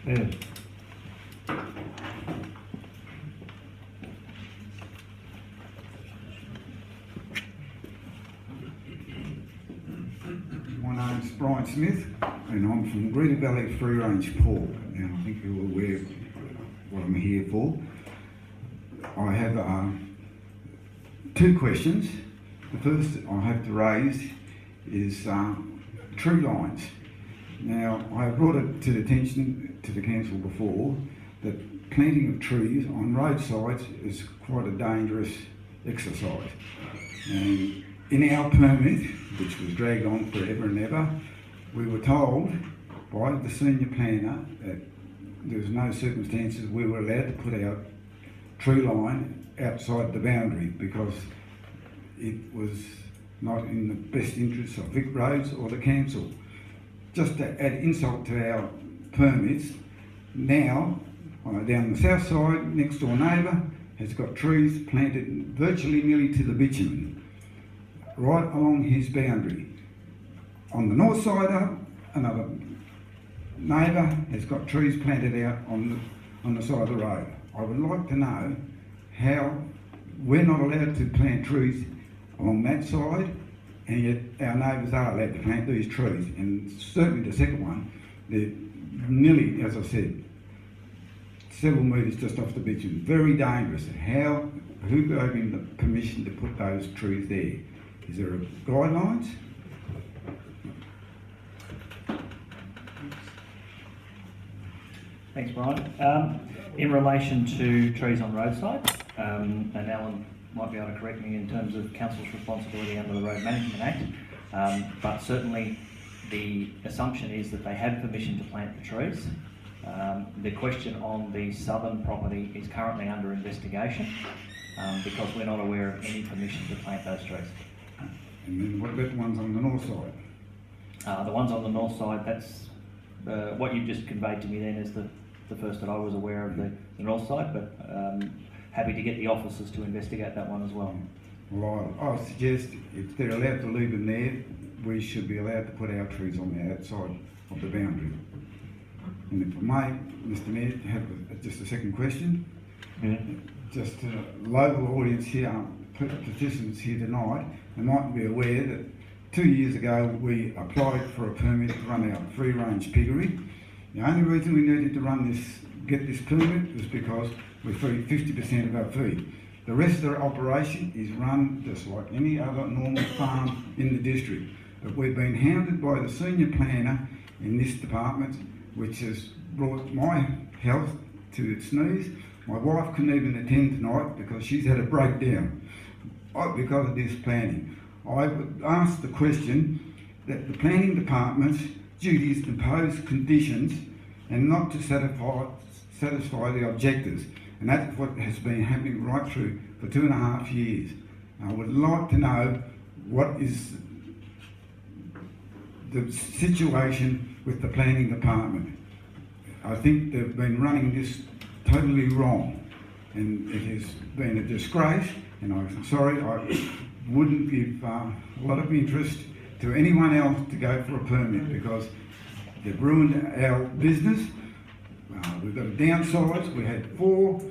Yeah. My name's Brian Smith, and I'm from Greta Valley Free Range Pork. Now, I think you're aware of what I'm here for. I have two questions. The first I have to raise is tree lines. Now, I have brought it to the attention to the council before that planting of trees on roadsides is quite a dangerous exercise. And in our permit, which was dragged on forever and ever, we were told by the senior planner that there was no circumstances we were allowed to put our tree line outside the boundary because it was not in the best interests of Vic Roads or the council. Just to add insult to our permits, now down the south side, next door neighbour has got trees planted virtually nearly to the bitumen, right along his boundary. On the north side up, another neighbour has got trees planted out on the side of the road. I would like to know how we're not allowed to plant trees along that side, and yet our neighbours are allowed to plant these trees. And certainly the second one, they're nearly, as I said, several metres just off the bitumen. Very dangerous. Who gave him the permission to put those trees there? Is there guidelines? Thanks, Brian. In relation to trees on roadsides, and Alan might be able to correct me in terms of council's responsibility under the Road Management Act, but certainly the assumption is that they have permission to plant the trees. The question on the southern property is currently under investigation because we're not aware of any permission to plant those trees. And then what about the ones on the north side? The ones on the north side, that's what you've just conveyed to me then is the first that I was aware of the north side, but happy to get the officers to investigate that one as well. Well, I suggest if they're allowed to leave them there, we should be allowed to put our trees on the outside of the boundary. And if I may, Mr Mayor, have just a second question. Yeah. Just to the local audience here, participants here tonight, they might be aware that 2 years ago we applied for a permit to run our free-range piggery. The only reason we needed to get this permit was because we feed 50% of our feed. The rest of the operation is run just like any other normal farm in the district. But we've been hounded by the senior planner in this department, which has brought my health to its knees. My wife couldn't even attend tonight because she's had a breakdown because of this planning. I would ask the question that the planning department's duty is to impose conditions and not to satisfy the objectives. And that's what has been happening right through for 2.5 years. I would like to know what is the situation with the planning department. I think they've been running this totally wrong, and it has been a disgrace, and I'm sorry, I wouldn't give a lot of interest to anyone else to go for a permit because they've ruined our business. We've got to downsize. We had 4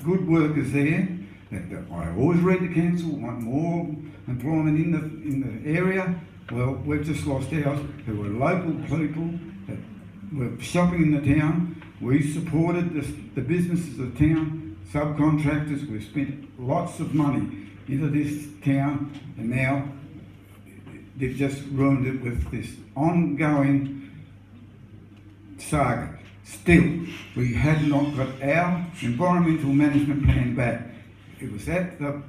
good workers there. I always read the council want more employment in the area. Well, we've just lost ours, who were local people that were shopping in the town. We supported the businesses of the town, subcontractors. We've spent lots of money into this town, and now they've just ruined it with this ongoing saga. Still, we had not got our environmental management plan back. It was at the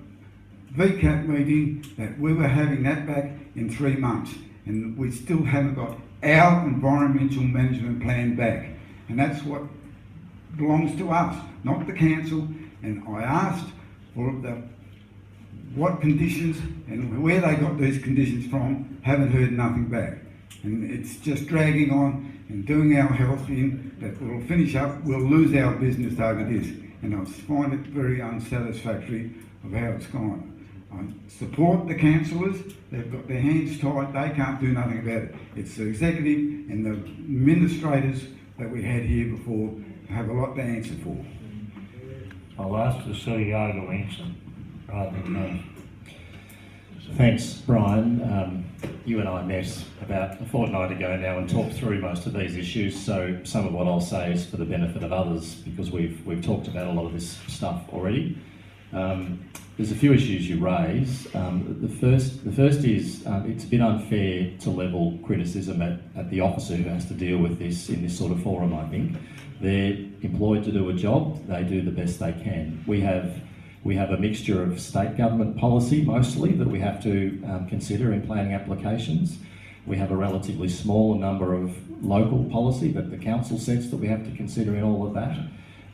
VCAT meeting that we were having that back in 3 months, and we still haven't got our environmental management plan back. And that's what belongs to us, not the council. And I asked for what conditions and where they got these conditions from, haven't heard nothing back. And it's just dragging on and doing our health in that we'll finish up, we'll lose our business over this. And I find it very unsatisfactory of how it's gone. I support the councillors, they've got their hands tied, they can't do nothing about it. It's the executive and the administrators that we had here before have a lot to answer for. I'll ask the CEO to answer rather than me. Thanks, Brian. You and I met about a fortnight ago now and talked through most of these issues, so some of what I'll say is for the benefit of others because we've talked about a lot of this stuff already. There's a few issues you raise. The first is it's a bit unfair to level criticism at the officer who has to deal with this in this sort of forum, I think. They're employed to do a job, they do the best they can. We have a mixture of state government policy mostly that we have to consider in planning applications. We have a relatively small number of local policy that the council sets that we have to consider in all of that.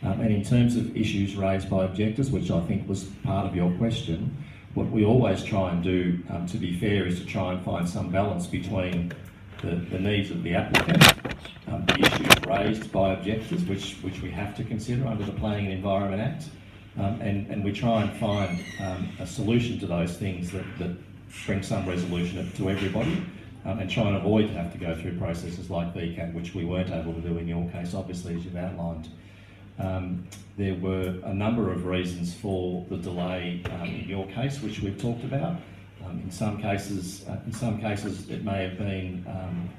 And in terms of issues raised by objectors, which I think was part of your question, what we always try and do, to be fair, is to try and find some balance between the needs of the applicant, the issues raised by objectors, which we have to consider under the Planning and Environment Act, and we try and find a solution to those things that bring some resolution to everybody, and try and avoid to have to go through processes like VCAT, which we weren't able to do in your case, obviously, as you've outlined. There were a number of reasons for the delay in your case, which we've talked about. In some cases, it may have been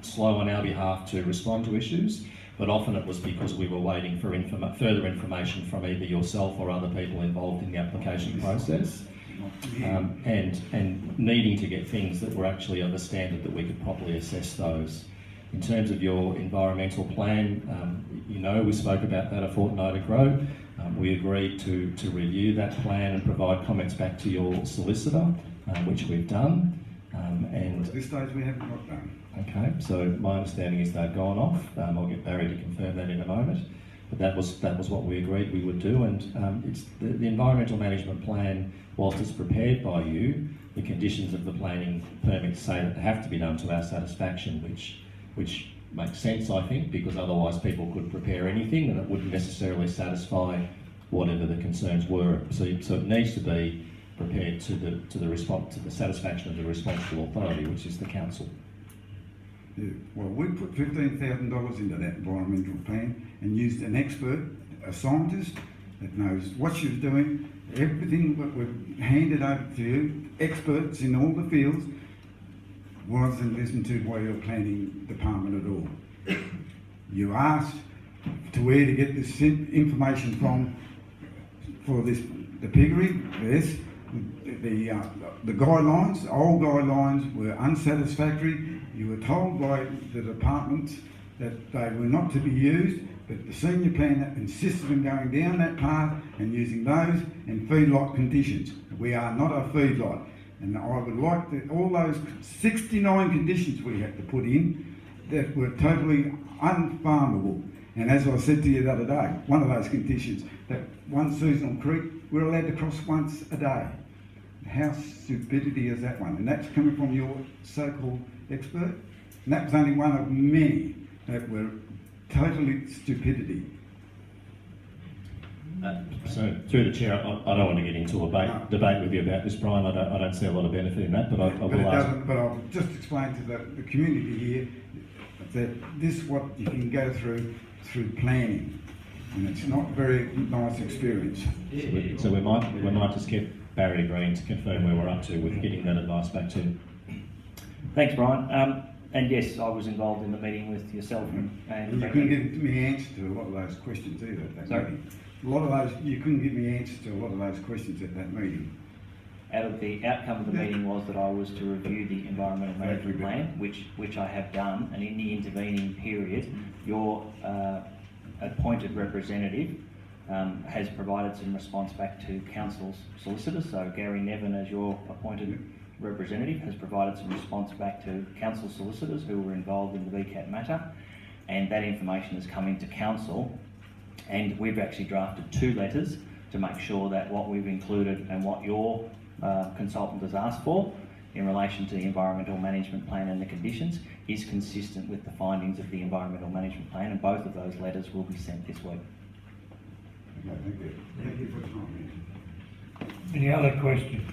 slow on our behalf to respond to issues, but often it was because we were waiting for further information from either yourself or other people involved in the application process, and needing to get things that were actually of a standard that we could properly assess those. In terms of your environmental plan, we spoke about that a fortnight ago. We agreed to review that plan and provide comments back to your solicitor, which we've done. And at this stage we haven't got done. Okay, so my understanding is they've gone off. I'll get Barry to confirm that in a moment. But that was what we agreed we would do, and it's the environmental management plan. Whilst it's prepared by you, the conditions of the planning permits say that they have to be done to our satisfaction, which makes sense, I think, because otherwise people could prepare anything and it wouldn't necessarily satisfy whatever the concerns were. So it needs to be prepared to the satisfaction of the responsible authority, which is the council. Yeah. Well, we put $15,000 into that environmental plan and used an expert, a scientist that knows what she was doing. Everything that we've handed over to you, experts in all the fields, wasn't listened to by your planning department at all. You asked to where to get this information from for this, the piggery, yes. The guidelines, the old guidelines were unsatisfactory. You were told by the departments that they were not to be used, but the senior planner insisted on going down that path and using those in feedlot conditions. We are not a feedlot. And I would like all those 69 conditions we had to put in that were totally unfarmable. And as I said to you the other day, one of those conditions, that one seasonal creek, we're allowed to cross once a day. How stupidity is that one? And that's coming from your so-called expert. And that was only one of many that were totally stupidity. So through the chair, I don't want to get into a debate with you about this, Brian. I don't see a lot of benefit in that, but I will ask. But I'll just explain to the community here that this is what you can go through planning, and it's not a very nice experience. So we might just get Barry Green to confirm where we're up to with getting that advice back to you. Thanks, Brian. And yes, I was involved in the meeting with yourself and you couldn't give me answers to a lot of those questions either at that meeting. You couldn't give me answers to a lot of those questions at that meeting. The outcome of the meeting was that I was to review the environmental management plan, which I have done, and in the intervening period, your appointed representative has provided some response back to council's solicitors. So Gary Nevin, as your appointed representative, has provided some response back to council solicitors who were involved in the VCAT matter, and that information has come into council, and we've actually drafted 2 letters to make sure that what we've included and what your consultant has asked for in relation to the environmental management plan and the conditions is consistent with the findings of the environmental management plan, and both of those letters will be sent this week. Okay, thank you. Thank you for your comment. Any other questions?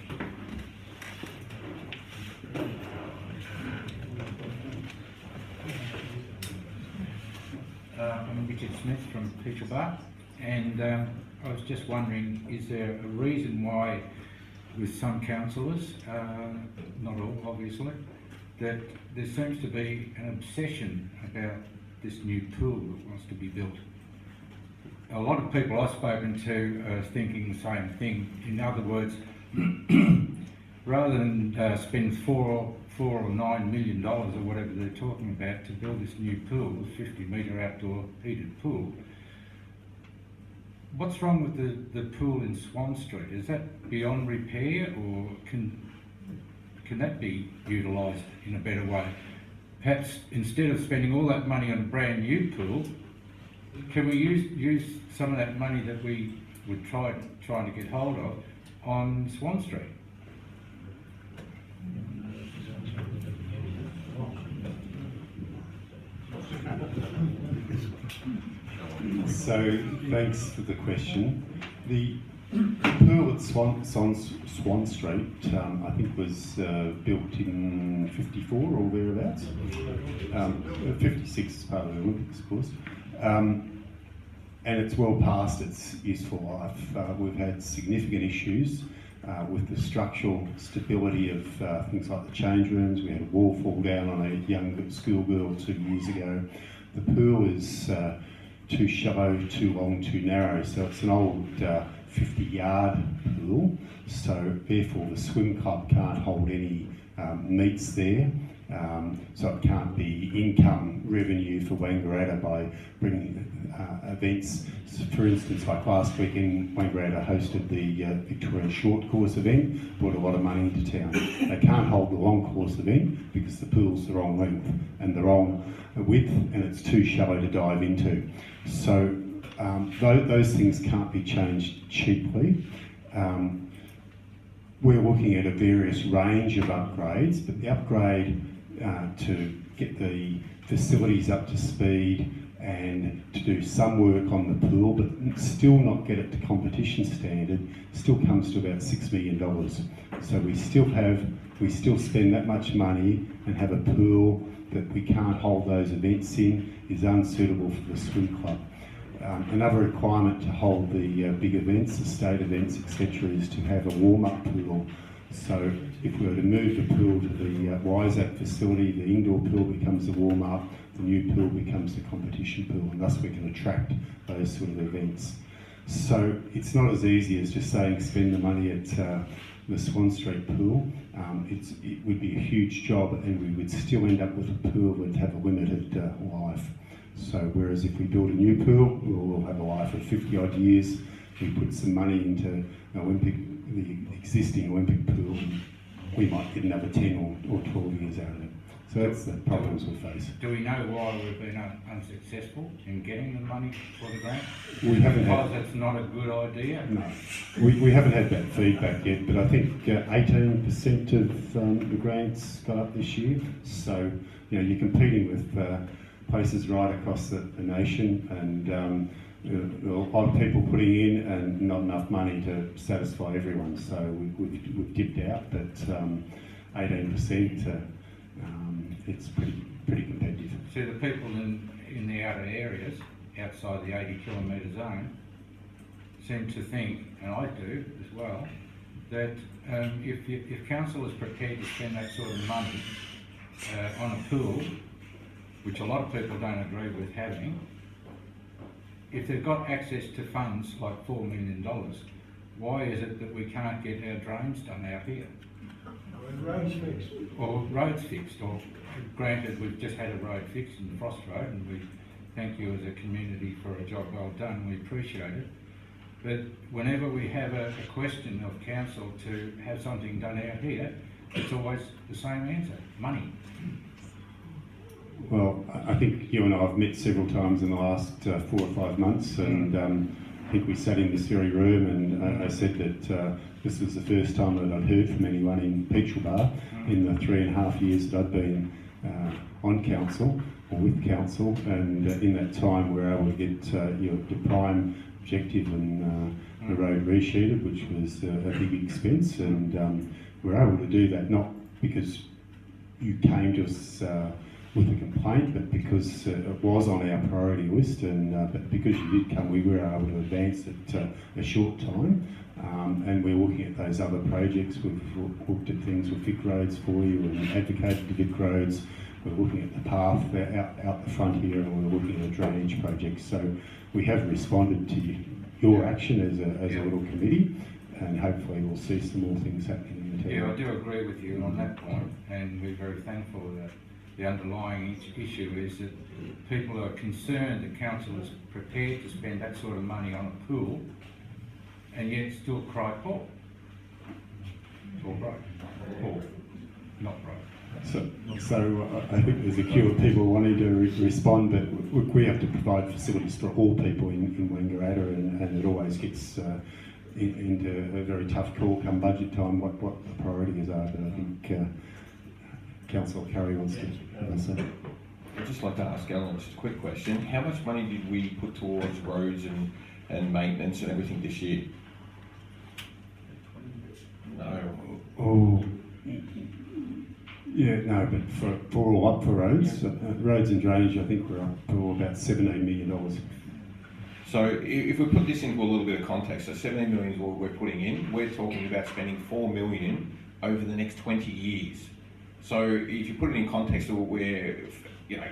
I'm Richard Smith from Peechelba, and I was just wondering, is there a reason why with some councillors, not all obviously, that there seems to be an obsession about this new pool that wants to be built? A lot of people I've spoken to are thinking the same thing. In other words, rather than spend $4 or $9 million or whatever they're talking about to build this new pool, 50-metre outdoor heated pool, what's wrong with the pool in Swan Street? Is that beyond repair, or can that be utilised in a better way? Perhaps instead of spending all that money on a brand new pool, can we use some of that money that we were trying to get hold of on Swan Street? So, thanks for the question. The pool at Swan Street, I think was built in 54 or thereabouts. 56 as part of the Olympics, of course. And it's well past its useful life. We've had significant issues with the structural stability of things like the change rooms. We had a wall fall down on a young schoolgirl 2 years ago. The pool is too shallow, too long, too narrow. So it's an old 50-yard pool. So therefore the swim club can't hold any meets there. So it can't be income revenue for Wangaratta by bringing events. So for instance, like last weekend, Wangaratta hosted the Victorian short course event, brought a lot of money into town. They can't hold the long course event because the pool's the wrong length and the wrong width, and it's too shallow to dive into. So those things can't be changed cheaply. We're looking at a various range of upgrades, but the upgrade to get the facilities up to speed and to do some work on the pool, but still not get it to competition standard, still comes to about $6 million. So we still spend that much money and have a pool that we can't hold those events in is unsuitable for the swim club. Another requirement to hold the big events, the state events, etc., is to have a warm-up pool. So if we were to move the pool to the WISAC facility, the indoor pool becomes the warm-up, the new pool becomes the competition pool, and thus we can attract those sort of events. So it's not as easy as just saying spend the money at the Swan Street pool. It would be a huge job, and we would still end up with a pool that would have a limited life. So whereas if we build a new pool, we'll have a life of 50 odd years. We put some money into the existing Olympic pool, and we might get another 10 or 12 years out of it. So that's the problems we face. Do we know why we've been unsuccessful in getting the money for the grant? We haven't because had, it's not a good idea? No, we haven't had that feedback yet, but I think 18% of the grants got up this year. So, you know, you're competing with places right across the nation, and a lot of people putting in and not enough money to satisfy everyone. So we've dipped out, but 18%, it's pretty competitive. See, the people in the outer areas, outside the 80 kilometre zone, seem to think, and I do as well, that if council is prepared to spend that sort of money on a pool, which a lot of people don't agree with having, if they've got access to funds like $4 million, why is it that we can't get our drains done out here? Roads fixed. Or roads fixed, or granted, we've just had a road fixed in Frost Road, and we thank you as a community for a job well done, we appreciate it. But whenever we have a question of council to have something done out here, it's always the same answer, money. Well, I think you and I have met several times in the last 4 or 5 months, and I think we sat in this very room, and I said that this was the first time that I'd heard from anyone in Peechelba in the 3.5 years that I'd been on council or with council, and in that time we were able to get your prime objective and the road resheeted, which was a big expense, and we were able to do that not because you came to us with a complaint, but because it was on our priority list, and but because you did come, we were able to advance it a short time, and we're looking at those other projects. We've looked at things with Vic Roads for you and advocated to Vic Roads. We're looking at the path out the front here, and we're looking at drainage projects. So we have responded to your action as a little committee, and hopefully we'll see some more things happening in the town. Yeah, I do agree with you on that point, and we're very thankful that the underlying issue is that people are concerned that council is prepared to spend that sort of money on a pool, and yet still cry poor. Or broke. Or not broke. So I think there's a queue of people wanting to respond, but we have to provide facilities for all people in Wangaratta, and it always gets into a very tough call come budget time what the priorities are. But I think Councillor Curry wants to say. I'd just like to ask Alan just a quick question. How much money did we put towards roads and maintenance and everything this year? No. Oh, yeah, no, but for all up for roads, roads and drainage, I think we're up for about $17 million. So if we put this into a little bit of context, so 17 million is what we're putting in. We're talking about spending 4 million over the next 20 years. So if you put it in context of where, you know,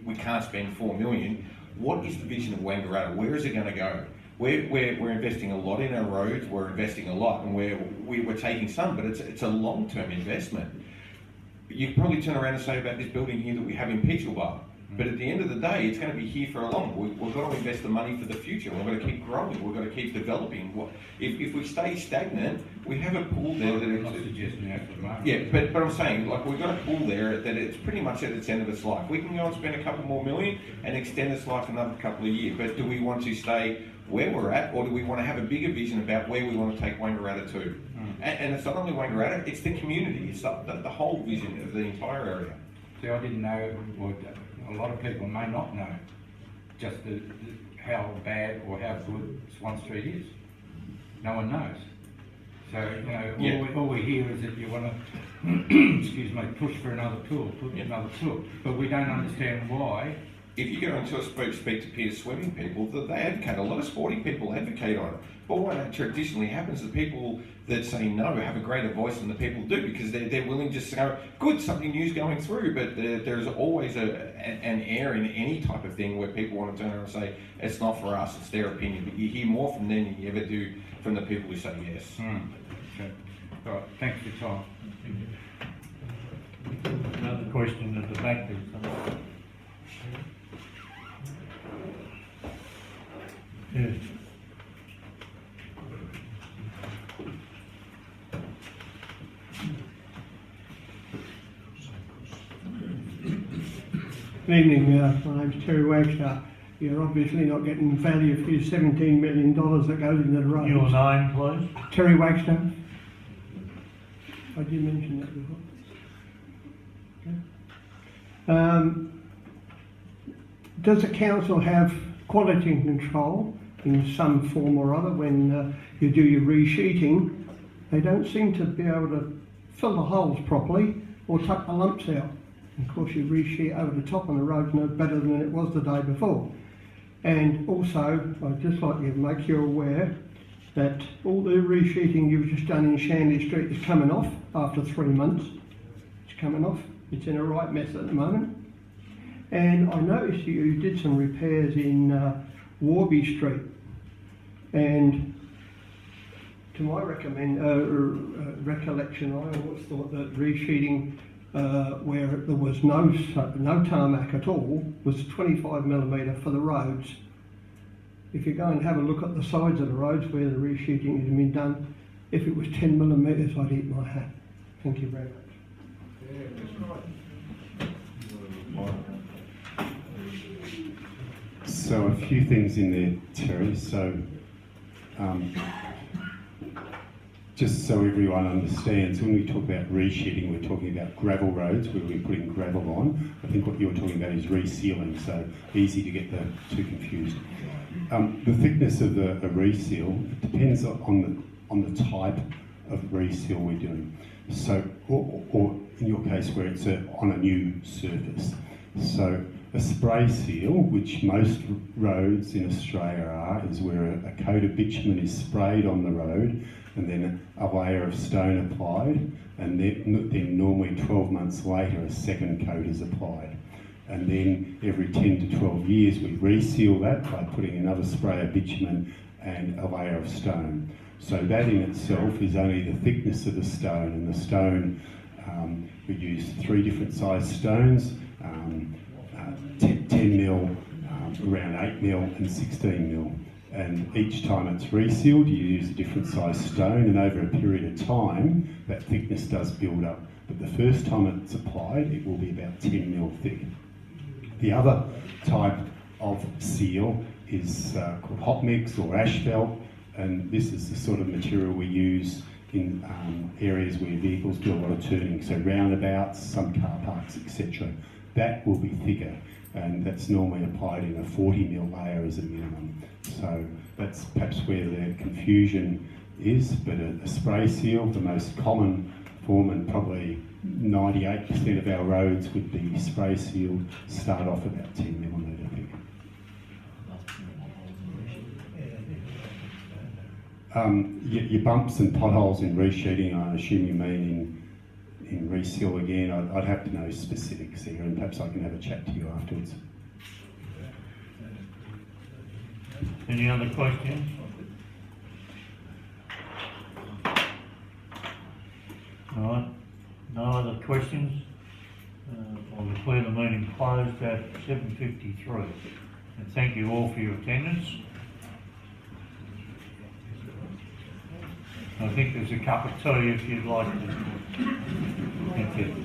we can't spend 4 million, what is the vision of Wangaratta? Where is it going to go? We're investing a lot in our roads, we're investing a lot, and we're taking some, but it's a long-term investment. you could probably turn around and say about this building here that we have in Peechelba. But at the end of the day, it's going to be here for a long. We've got to invest the money for the future. We've got to keep growing. We've got to keep developing. If we stay stagnant, we have a pool there that I'm not suggesting that at the moment. yeah, but I'm saying, like, we've got a pool there that it's pretty much at its end of its life. We can go and spend a couple more million and extend its life another couple of years. But do we want to stay where we're at, or do we want to have a bigger vision about where we want to take Wangaratta to? And it's not only Wangaratta, it's the community. It's the whole vision of the entire area. See, I didn't know, or a lot of people may not know, just how bad or how good Swan Street is. No one knows. So, you know, all we hear is that you want to, excuse me, push for another pool, another pool. But we don't understand why. If you go into a speak to peer swimming people, they advocate, a lot of sporting people advocate on it. But what traditionally happens, the people that say no have a greater voice than the people do, because they're willing just to go, good, something new's going through, but there's always an air in any type of thing where people want to turn around and say, it's not for us, it's their opinion. But you hear more from them than you ever do from the people who say yes. Okay. All right, thanks for your time. Another question at the back there. Yes. Good evening, my name's Terry Wagstaff. You're obviously not getting value for your $17 million that goes into the roads. Your name, please? Terry Wagstaff. I did mention that before. Okay. Does the council have quality control in some form or other when you do your resheeting? They don't seem to be able to fill the holes properly or tuck the lumps out. Of course, you resheet over the top and the road's no better than it was the day before. And also, I'd just like to make you aware that all the resheeting you've just done in Shanley Street is coming off after 3 months. It's coming off. It's in a right mess at the moment. And I noticed you did some repairs in Warby Street. And to my recollection, I always thought that resheeting where there was no tarmac at all was 25mm for the roads. If you go and have a look at the sides of the roads where the resheeting has been done, if it was 10mm, I'd eat my hat. Thank you very much. So a few things in there, Terry. So just so everyone understands, when we talk about resheeting, we're talking about gravel roads where we're putting gravel on. I think what you're talking about is resealing, so easy to get the two confused. The thickness of a reseal depends on the type of reseal we're doing. So, or in your case where it's on a new surface. So a spray seal, which most roads in Australia are, is where a coat of bitumen is sprayed on the road and then a layer of stone applied, and then normally 12 months later a second coat is applied. And then every 10 to 12 years we reseal that by putting another spray of bitumen and a layer of stone. So that in itself is only the thickness of the stone, and the stone, we use 3 different size stones, 10mm, around 8mm and 16mm. And each time it's resealed, you use a different size stone, and over a period of time, that thickness does build up. But the first time it's applied, it will be about 10mm thick. The other type of seal is called hot mix or asphalt, and this is the sort of material we use in areas where vehicles do a lot of turning, so roundabouts, some car parks, etc. That will be thicker, and that's normally applied in a 40mm layer as a minimum. So that's perhaps where the confusion is, but a spray seal, the most common form, and probably 98% of our roads would be spray sealed, start off about 10mm thick. Your bumps and potholes in resheeting, I assume you mean in reseal again. I'd have to know specifics here, and perhaps I can have a chat to you afterwards. Any other questions? All right. No other questions? I'll declare the meeting closed at 7:53. And thank you all for your attendance. I think there's a cup of tea if you'd like to. Thank you.